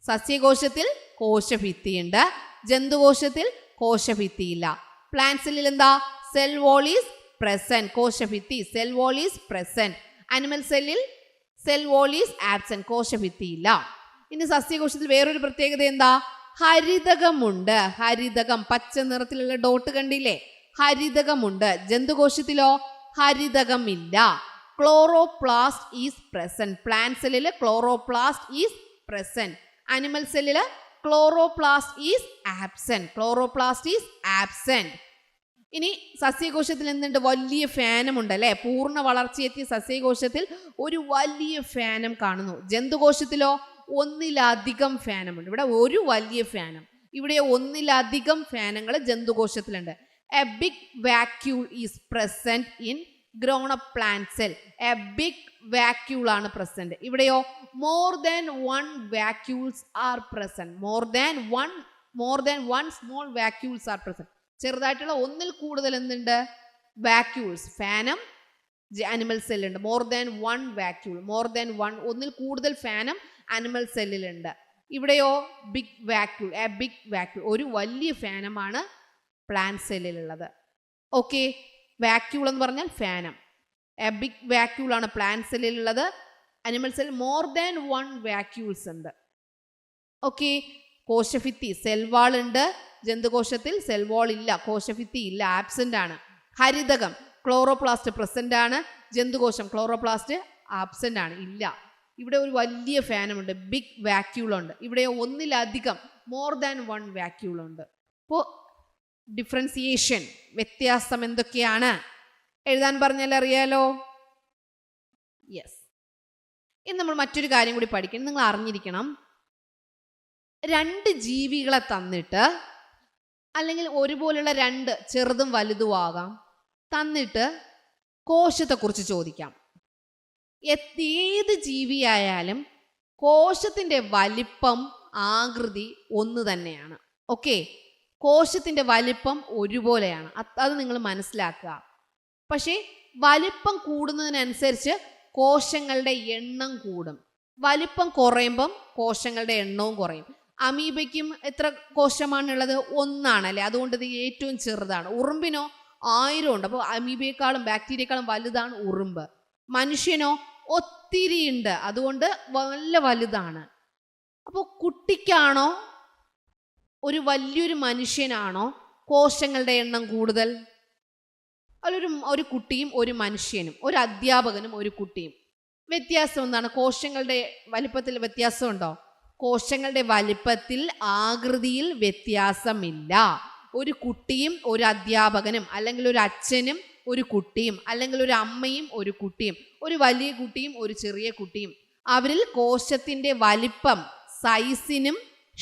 സസ്യകോശത്തിൽ കോശഭിത്തിയുണ്ട്, ജന്തുകോശത്തിൽ കോശഭിത്തിയില്ല. പ്ലാന്റ് സെല്ലിൽ എന്താ? സെൽ വാൾ ഈസ് പ്രസന്റ്, കോശഭിത്തി. Cell wall is present. Animal സെല്ലിൽ സെൽ വാൾ ഈസ് ആബ്സെന്റ്, കോശഭിത്തിയില്ല. ഇനി സസ്യകോശത്തിൽ വേറൊരു പ്രത്യേകത എന്താ? ഹരിതകമുണ്ട്. ഹരിതകം, പച്ച നിറത്തിലുള്ള ഡോട്ട് കണ്ടില്ലേ? ഹരിതകമുണ്ട്. ജന്തുകോശത്തിലോ ഹരിതകമില്ല. Chloroplast is present. പ്ലാന്റ് സെല്ലിൽ ക്ലോറോപ്ലാസ്റ്റ് ഈസ് പ്രസന്റ്. അനിമൽ സെല്ലിൽ chloroplast is absent. Chloroplast is absent. ഇനി സസ്യകോശത്തിൽ എന്തുണ്ട്? വലിയ ഫാനം ഉണ്ട് അല്ലേ? പൂർണ്ണ വളർച്ചയെത്തിയ സസ്യകോശത്തിൽ ഒരു വലിയ ഫാനം കാണുന്നു. ജന്തുകോശത്തിലോ ഒന്നിലധികം ഫാനമുണ്ട്. ഇവിടെ ഒരു വലിയ ഫാനം, ഇവിടെ ഒന്നിലധികം ഫാനങ്ങൾ ജന്തുകോശത്തിലുണ്ട്. A big vacuole is present in grown up plant cell. A big vacuole ആണ് പ്രസന്റ്. ഇവിടെയോ more than one vacuoles are present. More than one small vacuoles are present. ചെറുതായിട്ടുള്ള ഒന്നിൽ കൂടുതൽ എന്തുണ്ട്? വാക്യൂൾസ്. ഫാനം അനിമൽ സെല്ലുണ്ട്. More than one vacuole, more than one, ഒന്നിൽ കൂടുതൽ ഫാനം അനിമൽ സെല്ലിലുണ്ട്. ഇവിടെയോ big vacuole, a big vacuole, ഒരു വലിയ ഫാനമാണ് പ്ലാന്റ് സെല്ലിലുള്ളത്. ഓക്കെ. വാക്യൂൾ എന്ന് പറഞ്ഞാൽ ഫാനം. എ ബിഗ് വാക്യൂൾ ആണ് പ്ലാന്റ് സെല്ലിലുള്ളത്. Animal cell more than one vacuoles ഉണ്ട്. ഓക്കെ. കോശഭിത്തി, സെൽ വാൾ ഉണ്ട്. ജന്തുകോശത്തിൽ സെൽ വാൾ ഇല്ല, കോശഭിത്തി ഇല്ല, ആബ്സെന്റ് ആണ്. ഹരിതകം, ക്ലോറോപ്ലാസ്റ്റ് പ്രസന്റ് ആണ്. ജന്തുകോശം ക്ലോറോപ്ലാസ്റ്റ് ആബ്സെന്റ് ആണ്, ഇല്ല. ഇവിടെ ഒരു വലിയ ഫാനമുണ്ട്, ബിഗ് വാക്യൂൾ ഉണ്ട്. ഇവിടെ ഒന്നിലധികം, മോർ ദാൻ വൺ വാക്യൂൾ ഉണ്ട്. അപ്പോൾ ഡിഫറൻസിയേഷൻ, വ്യത്യാസം എന്തൊക്കെയാണ് എഴുതാൻ പറഞ്ഞാൽ അറിയാലോ. യെസ്. ഇനി നമ്മൾ മറ്റൊരു കാര്യം കൂടി പഠിക്കണം. നിങ്ങൾ അറിഞ്ഞിരിക്കണം, രണ്ട് ജീവികളെ തന്നിട്ട്, അല്ലെങ്കിൽ ഒരുപോലുള്ള രണ്ട്, ചെറുതും വലുതും ആകാം, തന്നിട്ട് കോശത്തെക്കുറിച്ച് ചോദിക്കാം. ഏത് ജീവിയായാലും കോശത്തിൻ്റെ വലിപ്പം, ആകൃതി ഒന്ന് തന്നെയാണ്. ഓക്കെ. കോശത്തിൻ്റെ വലിപ്പം ഒരുപോലെയാണ്, അത് നിങ്ങൾ മനസ്സിലാക്കുക. പക്ഷേ വലിപ്പം കൂടുന്നതിനനുസരിച്ച് കോശങ്ങളുടെ എണ്ണം കൂടും. വലിപ്പം കുറയുമ്പം കോശങ്ങളുടെ എണ്ണവും കുറയും. അമീബയ്ക്കും എത്ര കോശമാണുള്ളത്? 1 അല്ലേ, അതുകൊണ്ട് ഇത് ഏറ്റവും ചെറുതാണ്. ഉറുമ്പിനോ 1000 ഉണ്ട്. അപ്പോൾ അമീബയെക്കാളും ബാക്ടീരിയക്കാളും വലുതാണ് ഉറുമ്പ്. മനുഷ്യനോ ഒത്തിരി ഉണ്ട്, അതുകൊണ്ട് നല്ല വലുതാണ്. അപ്പോൾ കുട്ടിക്കാണോ ഒരു വലിയൊരു മനുഷ്യനാണോ കോശങ്ങളുടെ എണ്ണം കൂടുതൽ? ഒരു കുട്ടിയും ഒരു മനുഷ്യനും, ഒരു അധ്യാപകനും ഒരു കുട്ടിയും വ്യത്യാസം എന്താണ്? കോശങ്ങളുടെ വലിപ്പത്തിൽ വ്യത്യാസമുണ്ടോ? കോശങ്ങളുടെ വലിപ്പത്തിൽ ആകൃതിയിൽ വ്യത്യാസമില്ല. ഒരു കുട്ടിയും ഒരു അധ്യാപകനും, അല്ലെങ്കിൽ ഒരു അച്ഛനും ഒരു കുട്ടിയും, അല്ലെങ്കിൽ ഒരു അമ്മയും ഒരു കുട്ടിയും, ഒരു വലിയ കുട്ടിയും ഒരു ചെറിയ കുട്ടിയും, അവരിൽ കോശത്തിന്റെ വലിപ്പം സൈസിനും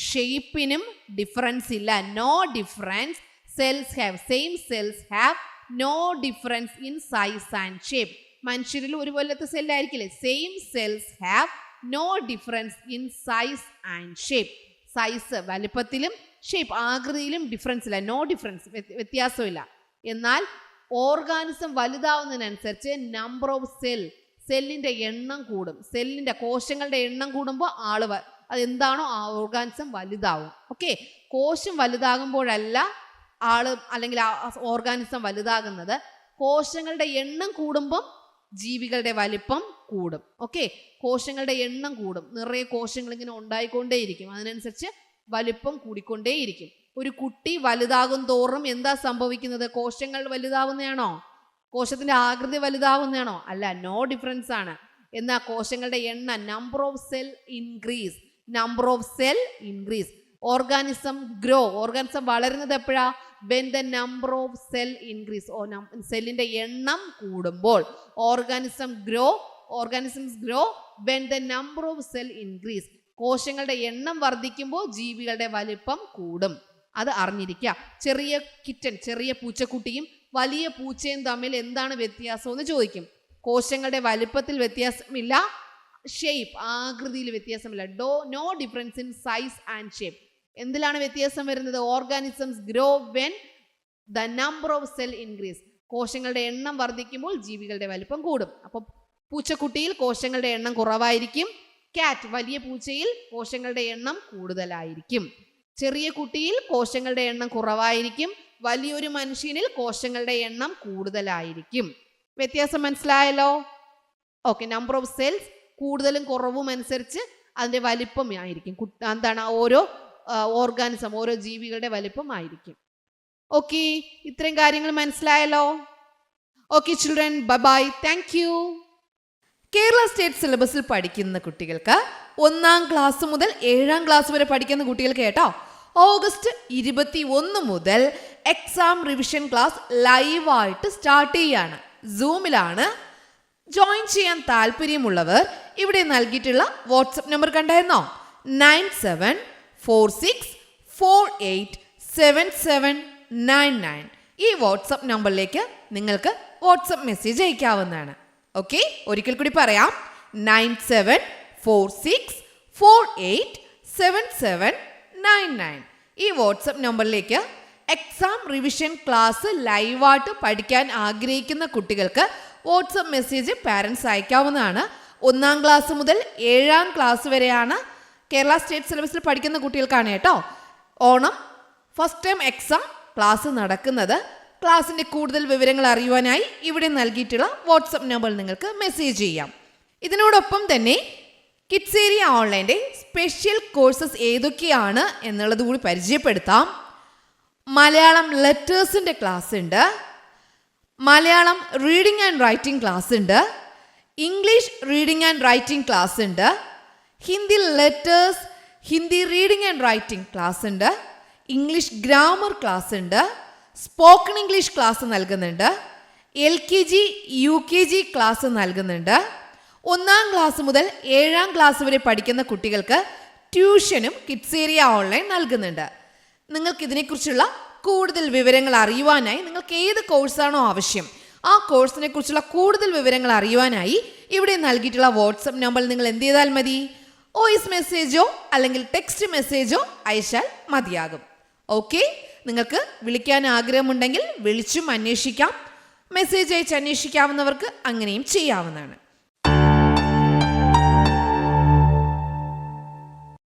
ഷേപ്പിനും ഡിഫറൻസ് ഇല്ല. No difference. Cells have same cells have no difference in size and shape. മനുഷ്യരിൽ ഒരു പോലത്തെ സെല്ലായിരിക്കില്ലേ? Same cells have no difference in size and shape. Size വലിപ്പത്തിലും ഷേപ്പ് ആകൃതിയിലും ഡിഫറൻസ് ഇല്ല. നോ ഡിഫറൻസ്, വ്യത്യാസമില്ല. എന്നാൽ ഓർഗാനിസം വലുതാവുന്നതിനനുസരിച്ച് നമ്പർ ഓഫ് സെല്ലിന്റെ എണ്ണം കൂടും. സെല്ലിന്റെ കോശങ്ങളുടെ എണ്ണം കൂടുമ്പോൾ അതെന്താണോ ആ ഓർഗാനിസം വലുതാവും. ഓക്കെ, കോശം വലുതാകുമ്പോഴല്ല അല്ലെങ്കിൽ ഓർഗാനിസം വലുതാകുന്നത്. കോശങ്ങളുടെ എണ്ണം കൂടുമ്പം ജീവികളുടെ വലിപ്പം കൂടും. ഓക്കെ, കോശങ്ങളുടെ എണ്ണം കൂടും. നിറയെ കോശങ്ങൾ ഇങ്ങനെ ഉണ്ടായിക്കൊണ്ടേയിരിക്കും. അതിനനുസരിച്ച് വലിപ്പം കൂടിക്കൊണ്ടേയിരിക്കും. ഒരു കുട്ടി വലുതാകും തോറും എന്താ സംഭവിക്കുന്നത്? കോശങ്ങൾ വലുതാവുന്നതാണോ? കോശത്തിന്റെ ആകൃതി വലുതാവുന്നതാണോ? അല്ല, നോ ഡിഫറൻസ് ആണ്. എന്നാൽ കോശങ്ങളുടെ എണ്ണം, number of cell increase. Number of cell increase. Organism grow. Organism വളരുന്നത് എപ്പോഴാ? when the number of cell increase. സെല്ലിന്റെ എണ്ണം കൂടുമ്പോൾ. organisms grow when the number of cell increase. കോശങ്ങളുടെ എണ്ണം വർദ്ധിക്കുമ്പോൾ ജീവികളുടെ വലിപ്പം കൂടും. അത് അറിഞ്ഞിരിക്കുക. ചെറിയ പൂച്ചക്കുട്ടിയും വലിയ പൂച്ചയും തമ്മിൽ എന്താണ് വ്യത്യാസം എന്ന് ചോദിക്കും. കോശങ്ങളുടെ വലിപ്പത്തിൽ വ്യത്യാസമില്ല, ഷേപ്പ് ആകൃതിയിൽ വ്യത്യാസമില്ല. No difference in size and shape. എന്തിലാണ് വ്യത്യാസം വരുന്നത്? Organisms grow when the number of cell increase. കോശങ്ങളുടെ എണ്ണം വർദ്ധിക്കുമ്പോൾ ജീവികളുടെ വലിപ്പം കൂടും. അപ്പോൾ പൂച്ചക്കുട്ടിയിൽ കോശങ്ങളുടെ എണ്ണം കുറവായിരിക്കും. വലിയ പൂച്ചയിൽ കോശങ്ങളുടെ എണ്ണം കൂടുതലായിരിക്കും. ചെറിയ കുട്ടിയിൽ കോശങ്ങളുടെ എണ്ണം കുറവായിരിക്കും. വലിയൊരു മനുഷ്യനിൽ കോശങ്ങളുടെ എണ്ണം കൂടുതലായിരിക്കും. വ്യത്യാസം മനസ്സിലായല്ലോ? ഓക്കെ, നമ്പർ ഓഫ് സെൽസ് കൂടുതലും കുറവും അനുസരിച്ച് അതിന്റെ വലിപ്പം ആയിരിക്കും. എന്താണ്? ഓരോ ഓർഗാനിസം, ഓരോ ജീവികളുടെ വലിപ്പം ആയിരിക്കും. ഓക്കെ, ഇത്രയും കാര്യങ്ങൾ മനസ്സിലായല്ലോ? Okay children, bye bye, thank you. Kerala state സിലബസിൽ പഠിക്കുന്ന കുട്ടികൾക്ക് 1-ാം ക്ലാസ് മുതൽ 7-ാം ക്ലാസ് വരെ പഠിക്കുന്ന കുട്ടികൾക്ക് കേട്ടോ, ഓഗസ്റ്റ് 21 മുതൽ എക്സാം റിവിഷൻ ക്ലാസ് ലൈവായിട്ട് സ്റ്റാർട്ട് ചെയ്യാണ്. സൂമിലാണ്. ജോയിൻ ചെയ്യാൻ താല്പര്യമുള്ളവർ ഇവിടെ നൽകിയിട്ടുള്ള വാട്സപ്പ് നമ്പർ കണ്ടായിരുന്നോ? 9746487799. ഈ വാട്സപ്പ് നമ്പറിലേക്ക് നിങ്ങൾക്ക് വാട്സപ്പ് മെസ്സേജ് അയക്കാവുന്നതാണ്. ഓക്കെ, ഒരിക്കൽ കൂടി പറയാം. 9746487799. ഈ വാട്സപ്പ് നമ്പറിലേക്ക് എക്സാം റിവിഷൻ ക്ലാസ് ലൈവായിട്ട് പഠിക്കാൻ ആഗ്രഹിക്കുന്ന കുട്ടികൾക്ക് വാട്സപ്പ് മെസ്സേജ് പാരൻസ് അയക്കാവുന്നതാണ്. 1-ാം ക്ലാസ് മുതൽ 7-ാം ക്ലാസ് വരെയാണ് കേരള സ്റ്റേറ്റ് സിലബസിൽ പഠിക്കുന്ന കുട്ടികൾക്കാണ് കേട്ടോ Onam first time exam class നടക്കുന്നത്. ക്ലാസ്സിൻ്റെ കൂടുതൽ വിവരങ്ങൾ അറിയുവാനായി ഇവിടെ നൽകിയിട്ടുള്ള വാട്സപ്പ് നമ്പറിൽ നിങ്ങൾക്ക് മെസ്സേജ് ചെയ്യാം. ഇതിനോടൊപ്പം തന്നെ കിഡ്സ് ഏരിയ ഓൺലൈൻ്റെ സ്പെഷ്യൽ കോഴ്സസ് ഏതൊക്കെയാണ് എന്നുള്ളത് കൂടി പരിചയപ്പെടുത്താം. മലയാളം ലെറ്റേഴ്സിൻ്റെ ക്ലാസ് ഉണ്ട്, Malayalam reading and writing class ഉണ്ട്, English reading and writing class ഉണ്ട്, Hindi letters, Hindi reading and writing class ഉണ്ട്, ഇംഗ്ലീഷ് ഗ്രാമർ ക്ലാസ് ഉണ്ട്, സ്പോക്കൺ ഇംഗ്ലീഷ് ക്ലാസ് നൽകുന്നുണ്ട്, LKG UKG ക്ലാസ് നൽകുന്നുണ്ട്. 1-ാം ക്ലാസ് മുതൽ 7-ാം ക്ലാസ് വരെ പഠിക്കുന്ന കുട്ടികൾക്ക് ട്യൂഷനും കിഡ്സ് ഏരിയ ഓൺലൈൻ നൽകുന്നുണ്ട്. നിങ്ങൾക്ക് ഇതിനെക്കുറിച്ചുള്ള കൂടുതൽ വിവരങ്ങൾ അറിയുവാനായി നിങ്ങൾക്ക് ഏത് കോഴ്സാണോ ആവശ്യം ആ കോഴ്സിനെ കുറിച്ചുള്ള കൂടുതൽ വിവരങ്ങൾ അറിയുവാനായി ഇവിടെ നൽകിയിട്ടുള്ള വാട്സപ്പ് നമ്പറിൽ നിങ്ങൾ എന്ത് ചെയ്താൽ മതി? വോയിസ് മെസ്സേജോ അല്ലെങ്കിൽ ടെക്സ്റ്റ് മെസ്സേജോ അയച്ചാൽ മതിയാകും. ഓക്കെ, നിങ്ങൾക്ക് വിളിക്കാൻ ആഗ്രഹമുണ്ടെങ്കിൽ വിളിച്ചും അന്വേഷിക്കാം. മെസ്സേജ് അയച്ച് അന്വേഷിക്കാവുന്നവർക്ക് അങ്ങനെയും ചെയ്യാവുന്നതാണ്.